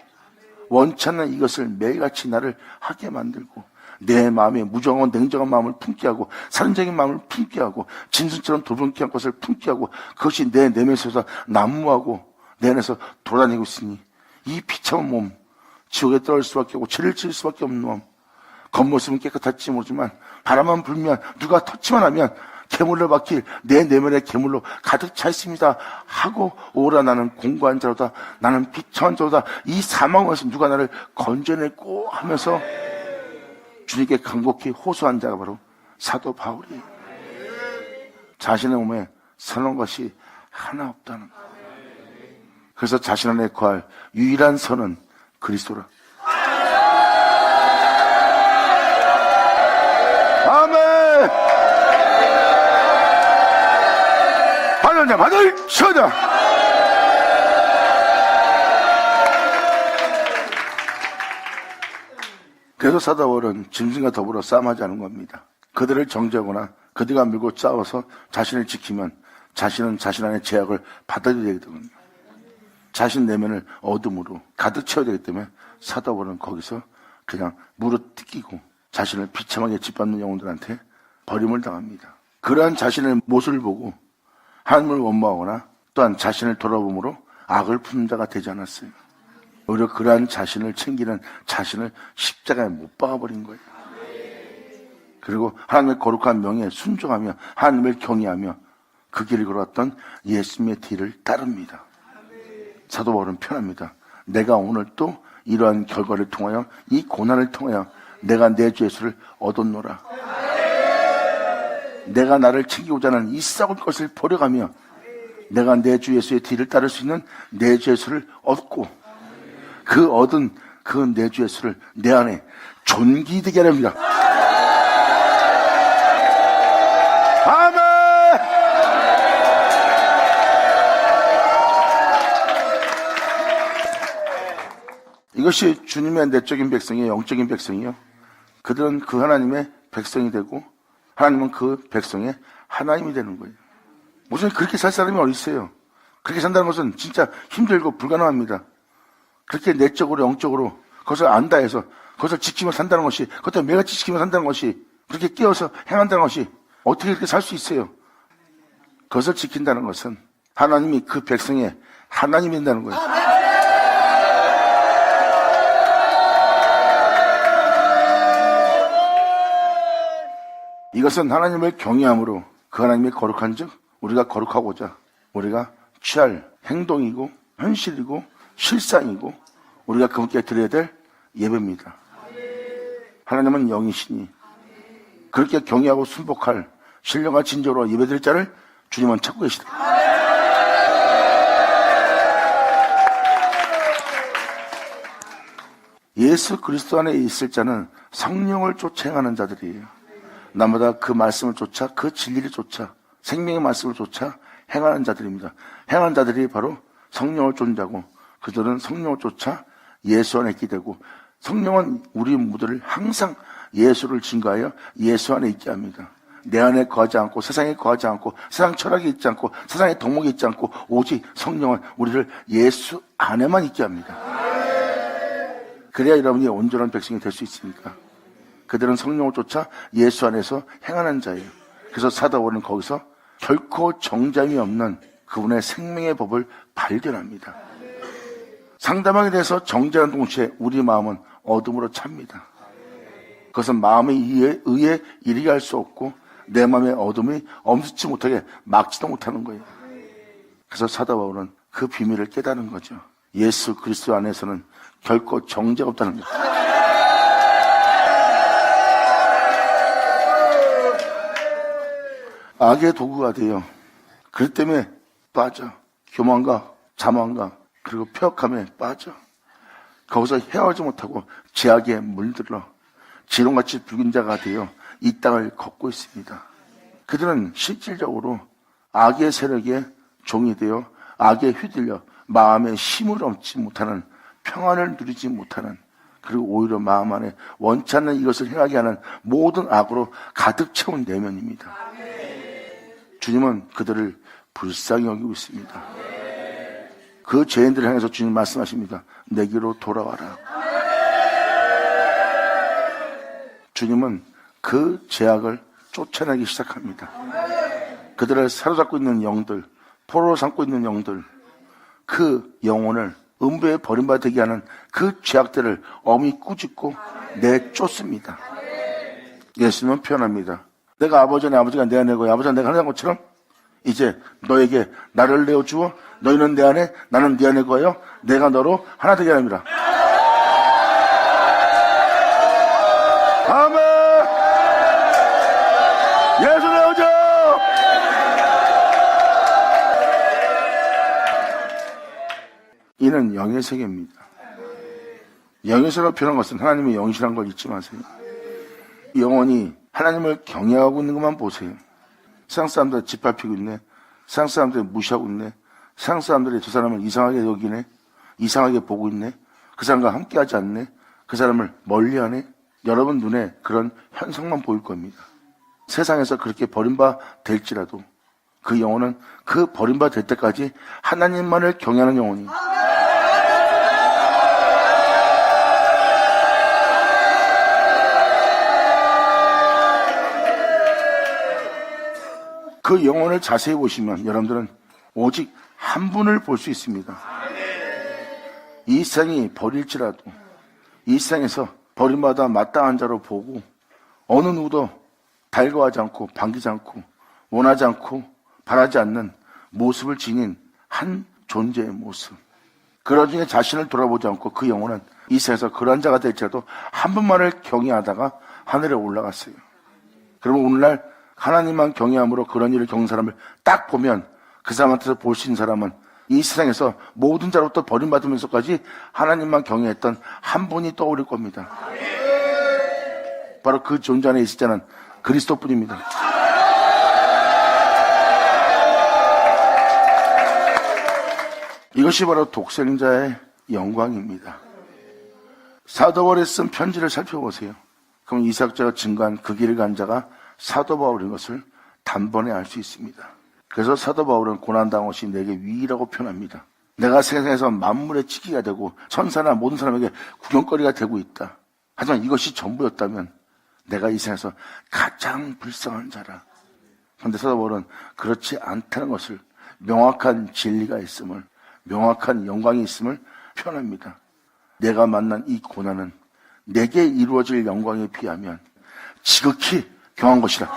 원치 않는 이것을 매일같이 나를 하게 만들고 내 마음에 무정한 냉정한 마음을 품게 하고 살인적인 마음을 품게 하고 진순처럼 돌변케 한 것을 품게 하고 그것이 내 내면에서 난무하고 내 안에서 돌아다니고 있으니 이 비참한 몸 지옥에 떨어질 수밖에 없고 죄를 지을 수밖에 없는 몸 겉모습은 깨끗할지 모르지만 바람만 불면 누가 터치만 하면 괴물로 박힐 내 내면의 괴물로 가득 차 있습니다 하고 오라 나는 공고한 자로다 나는 비참한 자로다 이 사망에서 누가 나를 건져냈고 하면서 주님께 간곡히 호소한 자가 바로 사도 바울이에요. 자신의 몸에 선한 것이 하나 없다는 것. 그래서 자신 안에 거할 유일한 선은 그리스도라. 아멘. 하늘님 하늘 쳐다. 그래서 사도 바울은 짐승과 더불어 싸움하지 않은 겁니다. 그들을 정죄하거나 그들과 밀고 싸워서 자신을 지키면 자신은 자신 안의 죄악을 받아들여야 되거든요. 자신 내면을 어둠으로 가득 채워야 되기 때문에 사도 바울은 거기서 그냥 무릎 뜯기고 자신을 비참하게 짓밟는 영혼들한테 버림을 당합니다. 그러한 자신의 모습을 보고 하나님을 원망하거나 또한 자신을 돌아봄으로 악을 품는 자가 되지 않았어요. 오히려 그러한 자신을 챙기는 자신을 십자가에 못 박아버린 거예요. 그리고 하나님의 거룩한 명예에 순종하며 하나님을 경외하며 그 길을 걸어왔던 예수님의 뒤를 따릅니다. 사도 바울은 편합니다. 내가 오늘 또 이러한 결과를 통하여 이 고난을 통하여 내가 내 주 예수를 얻었노라. 내가 나를 챙기고자 하는 이 썩을 것을 버려가며 내가 내 주 예수의 뒤를 따를 수 있는 내 주 예수를 얻고 그 얻은 그 내 주 예수를 내 안에 존귀되게 하렵니다. 아멘! 이것이 주님의 내적인 백성이에요. 영적인 백성이요. 그들은 그 하나님의 백성이 되고 하나님은 그 백성의 하나님이 되는 거예요. 무슨 그렇게 살 사람이 어디 있어요? 그렇게 산다는 것은 진짜 힘들고 불가능합니다. 그렇게 내적으로 영적으로 그것을 안다 해서 그것을 지키며 산다는 것이 그것을 매일같이 지키며 산다는 것이 그렇게 끼어서 행한다는 것이 어떻게 그렇게 살 수 있어요? 그것을 지킨다는 것은 하나님이 그 백성의 하나님이 된다는 거예요. 이것은 하나님을 경외함으로 그 하나님이 거룩한 즉 우리가 거룩하고자 우리가 취할 행동이고 현실이고 실상이고 우리가 그분께 드려야 될 예배입니다. 하나님은 영이시니 그렇게 경외하고 순복할 신령과 진정으로 예배드릴 자를 주님은 찾고 계시다. 예수 그리스도 안에 있을 자는 성령을 쫓아 행하는 자들이에요. 나마다 그 말씀을 쫓아 그 진리를 쫓아 생명의 말씀을 쫓아 행하는 자들입니다. 행하는 자들이 바로 성령을 쫓는 자고 그들은 성령을 쫓아 예수 안에 있게 되고 성령은 우리 모두를 항상 예수를 증거하여 예수 안에 있게 합니다. 내 안에 거하지 않고 세상에 거하지 않고 세상 철학에 있지 않고 세상의 덕목에 있지 않고 오직 성령은 우리를 예수 안에만 있게 합니다. 그래야 여러분이 온전한 백성이 될 수 있으니까. 그들은 성령을 쫓아 예수 안에서 행하는 자예요. 그래서 사도 바울은 거기서 결코 정잠이 없는 그분의 생명의 법을 발견합니다. 상담하게 돼서 정죄하는 동시에 우리 마음은 어둠으로 찹니다. 그것은 마음의 의에 이르게 할 수 없고 내 마음의 어둠이 엄습지 못하게 막지도 못하는 거예요. 그래서 사도 바울은 그 비밀을 깨달은 거죠. 예수 그리스도 안에서는 결코 정죄가 없다는 거예요. 악의 도구가 돼요. 그것 때문에 빠져. 교만과 자만과 그리고 폐역함에 빠져. 거기서 헤어지지 못하고 죄악에 물들어 지롱같이 붉은 자가 되어 이 땅을 걷고 있습니다. 그들은 실질적으로 악의 세력에 종이 되어 악에 휘둘려 마음에 힘을 얻지 못하는 평안을 누리지 못하는 그리고 오히려 마음 안에 원치 않는 이것을 행하게 하는 모든 악으로 가득 채운 내면입니다. 주님은 그들을 불쌍히 여기고 있습니다. 그 죄인들을 향해서 주님 말씀하십니다. 내게로 돌아와라. 주님은 그 죄악을 쫓아내기 시작합니다. 그들을 사로잡고 있는 영들, 포로로 삼고 있는 영들, 그 영혼을 음부에 버림받게 하는 그 죄악들을 엄히 꾸짖고 내쫓습니다. 예수님은 표현합니다. 내가 아버지는 아버지가 내 안에 있고 아버지가 내가 하는 것처럼 이제 너에게 나를 내어주어 너희는 내 안에 나는 네 안에 거하여 내가 너로 하나 되게 합니다. 아멘. 예수 내어줘. 이는 영의 세계입니다. 영에서로 표현한 것은 하나님의 영이시라는 걸 잊지 마세요. 영혼이 하나님을 경외하고 있는 것만 보세요. 세상 사람들 짓밟히고 있네. 세상 사람들이 무시하고 있네. 세상 사람들이 저 사람을 이상하게 여기네. 이상하게 보고 있네. 그 사람과 함께하지 않네. 그 사람을 멀리하네. 여러분 눈에 그런 현상만 보일 겁니다. 세상에서 그렇게 버림받아 될지라도 그 영혼은 그 버림받아 될 때까지 하나님만을 경외하는 영혼이 그 영혼을 자세히 보시면 여러분들은 오직 한 분을 볼 수 있습니다. 이 세상이 버릴지라도 이 세상에서 버림받아 마땅한 자로 보고 어느 누구도 달거하지 않고 반기지 않고 원하지 않고 바라지 않는 모습을 지닌 한 존재의 모습. 그러 중에 자신을 돌아보지 않고 그 영혼은 이 세상에서 그런 자가 될지라도 한 분만을 경외하다가 하늘에 올라갔어요. 그러면 오늘날 하나님만 경외함으로 그런 일을 겪는 사람을 딱 보면 그 사람한테서 볼 수 있는 사람은 이 세상에서 모든 자로부터 버림받으면서까지 하나님만 경외했던 한 분이 떠오를 겁니다. 바로 그 존재 안에 있을 자는 그리스도뿐입니다. 이것이 바로 독생자의 영광입니다. 사도 바울이 쓴 편지를 살펴보세요. 그럼 이삭자가 증거한 그 길을 간 자가 사도 바울인 것을 단번에 알 수 있습니다. 그래서 사도 바울은 고난당한 것이 내게 위라고 표현합니다. 내가 세상에서 만물의 치기가 되고 천사나 모든 사람에게 구경거리가 되고 있다. 하지만 이것이 전부였다면 내가 이 세상에서 가장 불쌍한 자라. 그런데 사도 바울은 그렇지 않다는 것을, 명확한 진리가 있음을, 명확한 영광이 있음을 표현합니다. 내가 만난 이 고난은 내게 이루어질 영광에 비하면 지극히 경한 것이라.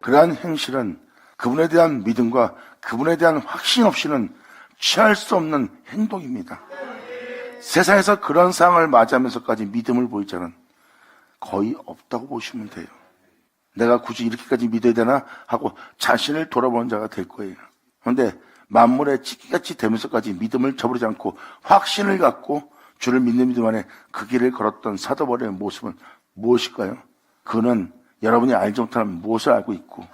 그러한 행실은 그분에 대한 믿음과 그분에 대한 확신 없이는 취할 수 없는 행동입니다. 세상에서 그런 상황을 맞이하면서까지 믿음을 보일 자는 거의 없다고 보시면 돼요. 내가 굳이 이렇게까지 믿어야 되나 하고 자신을 돌아보는 자가 될 거예요. 그런데 만물의 찢기같이 되면서까지 믿음을 저버리지 않고 확신을 갖고 주를 믿는 믿음 안에 그 길을 걸었던 사도 바울의 모습은 무엇일까요? 그는 여러분이 알지 못하는 무엇을 알고 있고,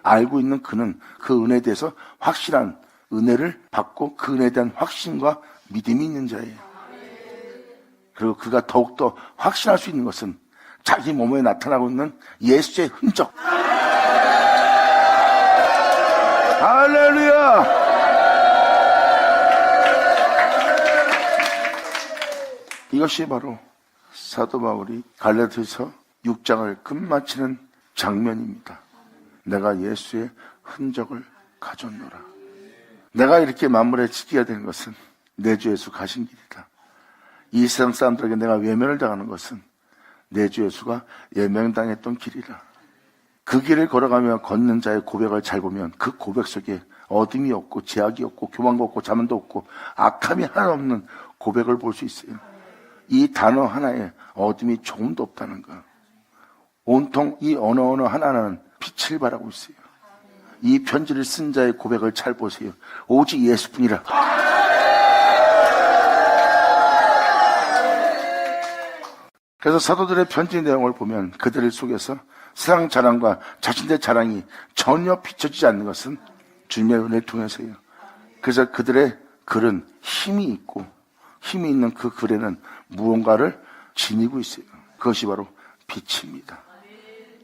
알고 있는 그는 그 은혜에 대해서 확실한 은혜를 받고 그 은혜에 대한 확신과 믿음이 있는 자예요. 그리고 그가 더욱더 확신할 수 있는 것은 자기 몸에 나타나고 있는 예수의 흔적. 할렐루야! 이것이 바로 사도 바울이 갈라디아서 6장을 끝마치는 장면입니다. 내가 예수의 흔적을 가졌노라. 내가 이렇게 만물에 지키게 된 것은 내 주 예수 가신 길이다. 이 세상 사람들에게 내가 외면을 당하는 것은 내 주 예수가 예명당했던 길이라. 그 길을 걸어가며 걷는 자의 고백을 잘 보면 그 고백 속에 어둠이 없고 제약이 없고 교만도 없고 자만도 없고 악함이 하나 없는 고백을 볼 수 있어요. 이 단어 하나에 어둠이 조금도 없다는 거. 온통 이 언어 하나는 빛을 발하고 있어요. 이 편지를 쓴 자의 고백을 잘 보세요. 오직 예수뿐이라. 그래서 사도들의 편지 내용을 보면 그들 속에서 세상 자랑과 자신들의 자랑이 전혀 비춰지지 않는 것은 주님의 은혜를 통해서요. 그래서 그들의 글은 힘이 있고, 힘이 있는 그 글에는 무언가를 지니고 있어요. 그것이 바로 빛입니다.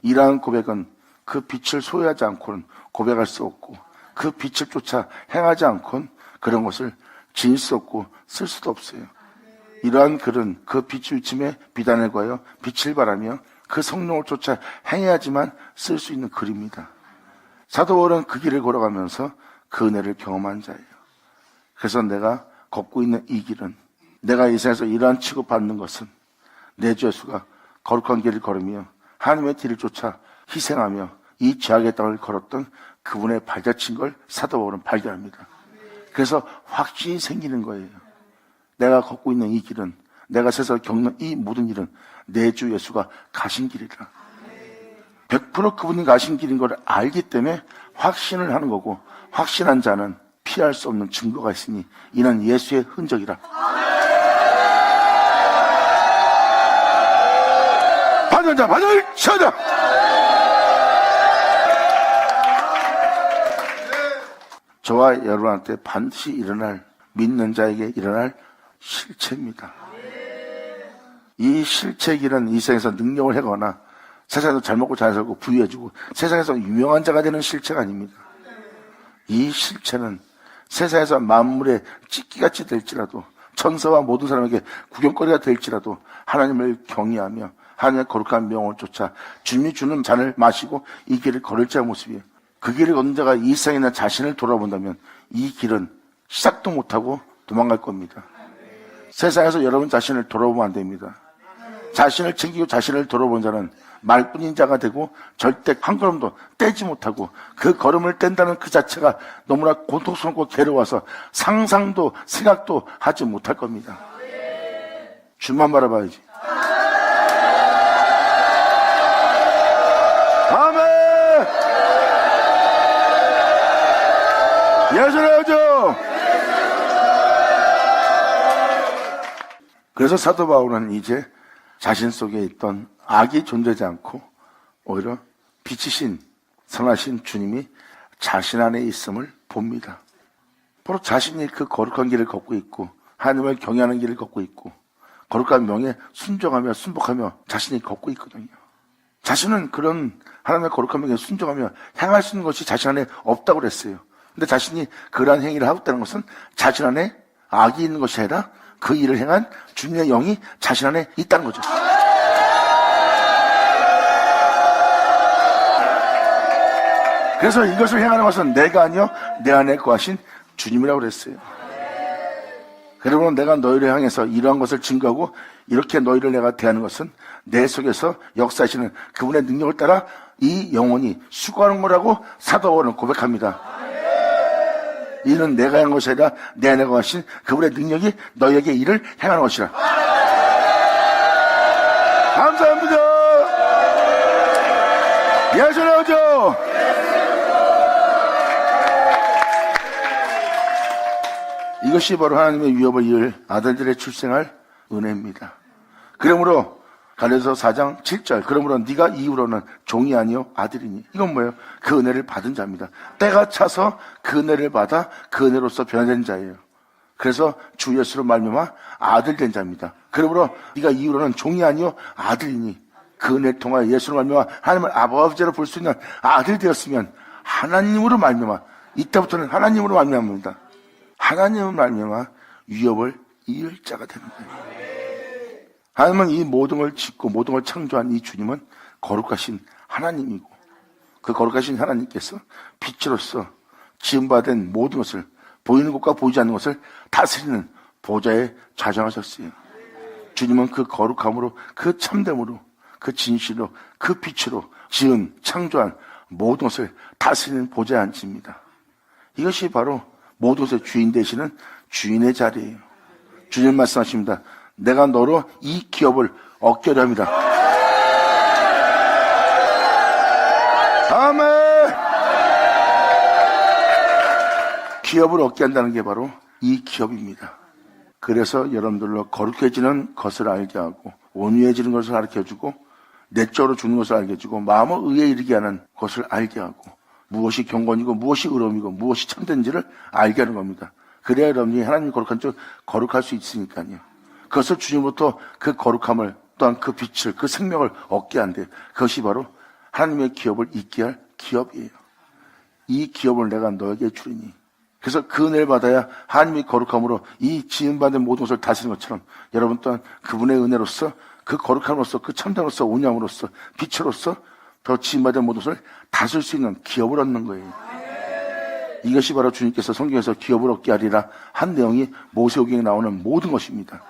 이러한 고백은 그 빛을 소유하지 않고는 고백할 수 없고, 그 빛을 쫓아 행하지 않고는 그런 것을 지닐 수 없고 쓸 수도 없어요. 이러한 글은 그 빛의 위침에 비단을 거하여 빛을 발하며 그 성령을 쫓아 행해야지만 쓸 수 있는 글입니다. 사도 바울은 그 길을 걸어가면서 그 은혜를 경험한 자예요. 그래서 내가 걷고 있는 이 길은, 내가 이 세상에서 이러한 취급받는 것은 내 주 예수가 거룩한 길을 걸으며 하나님의 뒤를 쫓아 희생하며 이 죄악의 땅을 걸었던 그분의 발자취인 걸 사도 바울은 발견합니다. 그래서 확신이 생기는 거예요. 내가 걷고 있는 이 길은, 내가 세상에서 겪는 이 모든 일은 내 주 예수가 가신 길이라. 100% 그분이 가신 길인 걸 알기 때문에 확신을 하는 거고, 확신한 자는 피할 수 없는 증거가 있으니 이는 예수의 흔적이라. 받은 자 받을 쳐자. 저와 여러분한테 반드시 일어날, 믿는 자에게 일어날 실체입니다. 이 실체기는 이 세상에서 능력을 하거나 세상에서 잘 먹고 잘 살고 부유해지고 세상에서 유명한 자가 되는 실체가 아닙니다. 이 실체는 세상에서 만물의 찢기같이 될지라도 천사와 모든 사람에게 구경거리가 될지라도 하나님을 경외하며 하나님의 거룩한 명을 쫓아 주님이 주는 잔을 마시고 이 길을 걸을 자의 모습이에요. 그 길을 걷는 자가 이 세상에 나 자신을 돌아본다면 이 길은 시작도 못하고 도망갈 겁니다. 세상에서 여러분 자신을 돌아보면 안 됩니다. 자신을 챙기고 자신을 돌아본 자는 말뿐인 자가 되고 절대 한 걸음도 떼지 못하고 그 걸음을 뗀다는 그 자체가 너무나 고통스럽고 괴로워서 상상도 생각도 하지 못할 겁니다. 주만 바라봐야지. 아멘. 예수라죠. 그래서 사도 바울은 이제 자신 속에 있던 악이 존재하지 않고 오히려 빛이신 선하신 주님이 자신 안에 있음을 봅니다. 바로 자신이 그 거룩한 길을 걷고 있고 하나님을 경외하는 길을 걷고 있고 거룩한 명에 순종하며 순복하며 자신이 걷고 있거든요. 자신은 그런 하나님의 거룩한 명에 순종하며 행할 수 있는 것이 자신 안에 없다고 그랬어요. 근데 자신이 그러한 행위를 하고 있다는 것은 자신 안에 악이 있는 것이 아니라 그 일을 행한 주님의 영이 자신 안에 있다는 거죠. 그래서 이것을 행하는 것은 내가 아니요 내 안에 거하신 주님이라고 그랬어요. 그러므로 내가 너희를 향해서 이러한 것을 증거하고 이렇게 너희를 내가 대하는 것은 내 속에서 역사하시는 그분의 능력을 따라 이 영혼이 수고하는 거라고 사도 바울은 고백합니다. 이는 내가 한 것이 아니라 내 안에 거하신 그분의 능력이 너희에게 이를 행하는 것이라. 감사합니다. 예수 나오죠. 이것이 바로 하나님의 위협을 이을 아들들의 출생할 은혜입니다. 그러므로 갈라디아서 4장 7절 그러므로 네가 이후로는 종이 아니요 아들이니. 이건 뭐예요? 그 은혜를 받은 자입니다. 때가 차서 그 은혜를 받아 그 은혜로서 변화된 자예요. 그래서 주 예수로 말미암아 아들 된 자입니다. 그러므로 네가 이후로는 종이 아니요 아들이니. 그 은혜를 통하여 예수로 말미암아 하나님을 아버지로 볼 수 있는 아들 되었으면 하나님으로 말미암아 이때부터는 하나님으로 말미암습니다. 하나님을 말미암아 위협을 이을 자가 되는 거예요. 하나님은 이 모든 걸 짓고 모든 걸 창조한 이 주님은 거룩하신 하나님이고 그 거룩하신 하나님께서 빛으로서 지음받은 모든 것을 보이는 것과 보이지 않는 것을 다스리는 보좌에 좌정하셨어요. 주님은 그 거룩함으로 그 참됨으로 그 진실로 그 빛으로 지은 창조한 모든 것을 다스리는 보좌에 앉습니다. 이것이 바로 모든 것의 주인 되시는 주인의 자리예요. 주님 말씀하십니다. 내가 너로 이 기업을 얻게 하려 합니다. 아멘. 기업을 얻게 한다는 게 바로 이 기업입니다. 그래서 여러분들로 거룩해지는 것을 알게 하고 온유해지는 것을 가르쳐주고 내적으로 주는 것을 알게 해주고 마음을 의에 이르게 하는 것을 알게 하고 무엇이 경건이고 무엇이 의로움이고 무엇이 참된지를 알게 하는 겁니다. 그래야 여러분이 하나님 거룩한 쪽 거룩할 수 있으니까요. 그것을 주님부터 그 거룩함을 또한 그 빛을 그 생명을 얻게 한대요. 그것이 바로 하나님의 기업을 잊게 할 기업이에요. 이 기업을 내가 너에게 주리니. 그래서 그 은혜를 받아야 하나님의 거룩함으로 이 지음받은 모든 것을 다스리는 것처럼 여러분 또한 그분의 은혜로서 그 거룩함으로써 그 참담으로써 온유함으로써 빛으로서 더 지음받은 모든 것을 다스릴 수 있는 기업을 얻는 거예요. 이것이 바로 주님께서 성경에서 기업을 얻게 하리라 한 내용이 모세오경에 나오는 모든 것입니다.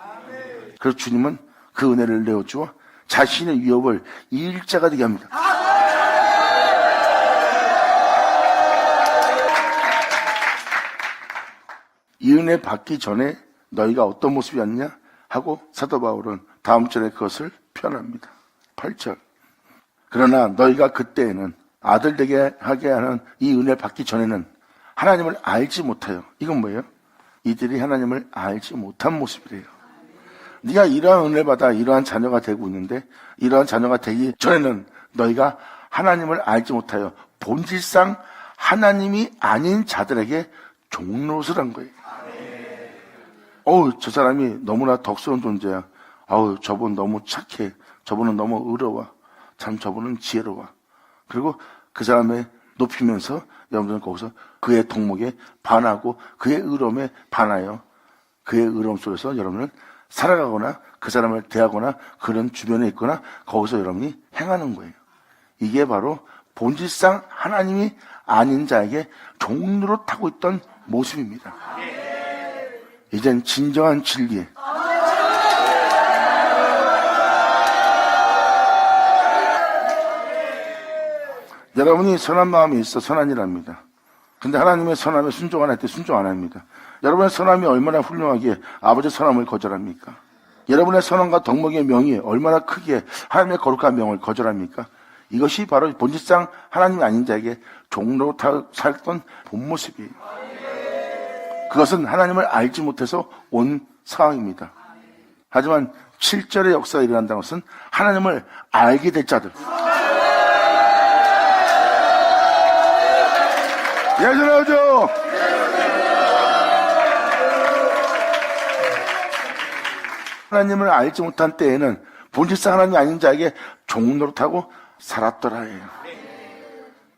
그래서 주님은 그 은혜를 내어주어 자신의 위협을 일자가 되게 합니다. 이 은혜 받기 전에 너희가 어떤 모습이었냐 하고 사도 바울은 다음 절에 그것을 표현합니다. 8절 그러나 너희가 그때에는 아들 되게 하게 하는 이 은혜를 받기 전에는 하나님을 알지 못하여. 이건 뭐예요? 이들이 하나님을 알지 못한 모습이래요. 네가 이러한 은혜를 받아 이러한 자녀가 되고 있는데 이러한 자녀가 되기 전에는 너희가 하나님을 알지 못하여 본질상 하나님이 아닌 자들에게 종노릇을 한 거예요. 저 사람이 너무나 덕스러운 존재야. 저분 너무 착해. 저분은 너무 의로워. 참 저분은 지혜로워. 그리고 그 사람의 높이면서 여러분들은 거기서 그의 덕목에 반하고 그의 의로움에 반하여 그의 의로움 속에서 여러분은 살아가거나 그 사람을 대하거나 그런 주변에 있거나 거기서 여러분이 행하는 거예요. 이게 바로 본질상 하나님이 아닌 자에게 종로로 타고 있던 모습입니다. 이젠 진정한 진리에 여러분이 선한 마음이 있어 선한 일 합니다. 근데 하나님의 선함에 순종 안 할 때 순종 안 합니다. 여러분의 선함이 얼마나 훌륭하기에 아버지의 선함을 거절합니까? 여러분의 선함과 덕목의 명이 얼마나 크기에 하나님의 거룩한 명을 거절합니까? 이것이 바로 본질상 하나님이 아닌 자에게 종로로 살던 본 모습이에요. 그것은 하나님을 알지 못해서 온 상황입니다. 하지만 7절의 역사가 일어난다는 것은 하나님을 알게 될 자들, 예전 나오죠. 하나님을 알지 못한 때에는 본질상 하나님이 아닌 자에게 종노릇하고 살았더라예요.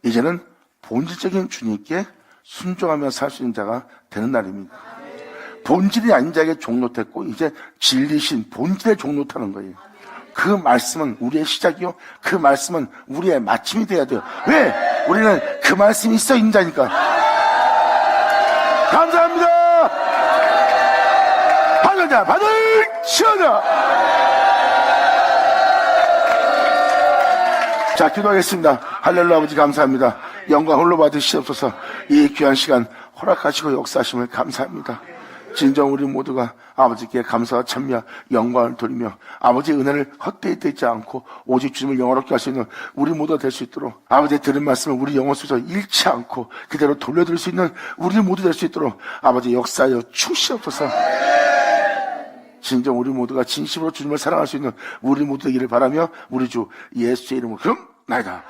이제는 본질적인 주님께 순종하며 살 수 있는 자가 되는 날입니다. 본질이 아닌 자에게 종노릇했고 이제 진리신 본질에 종노릇하는 거예요. 그 말씀은 우리의 시작이요, 그 말씀은 우리의 마침이 돼야 돼요. 왜? 우리는 그 말씀이 있어 있는 자니까. 감사합니다. 받은 자 받을지어다. 자, 기도하겠습니다. 할렐루야. 아버지 감사합니다. 영광 홀로 받으시옵소서. 이 귀한 시간 허락하시고 역사하심을 감사합니다. 진정 우리 모두가 아버지께 감사와 찬미와 영광을 돌리며 아버지의 은혜를 헛되이 되지 않고 오직 주님을 영화롭게 할 수 있는 우리 모두가 될 수 있도록, 아버지의 들은 말씀을 우리 영혼 속에서 잃지 않고 그대로 돌려드릴 수 있는 우리 모두 될 수 있도록 아버지 역사하여 주시옵소서. 진정 우리 모두가 진심으로 주님을 사랑할 수 있는 우리 모두 되기를 바라며 우리 주 예수의 이름으로 나이다.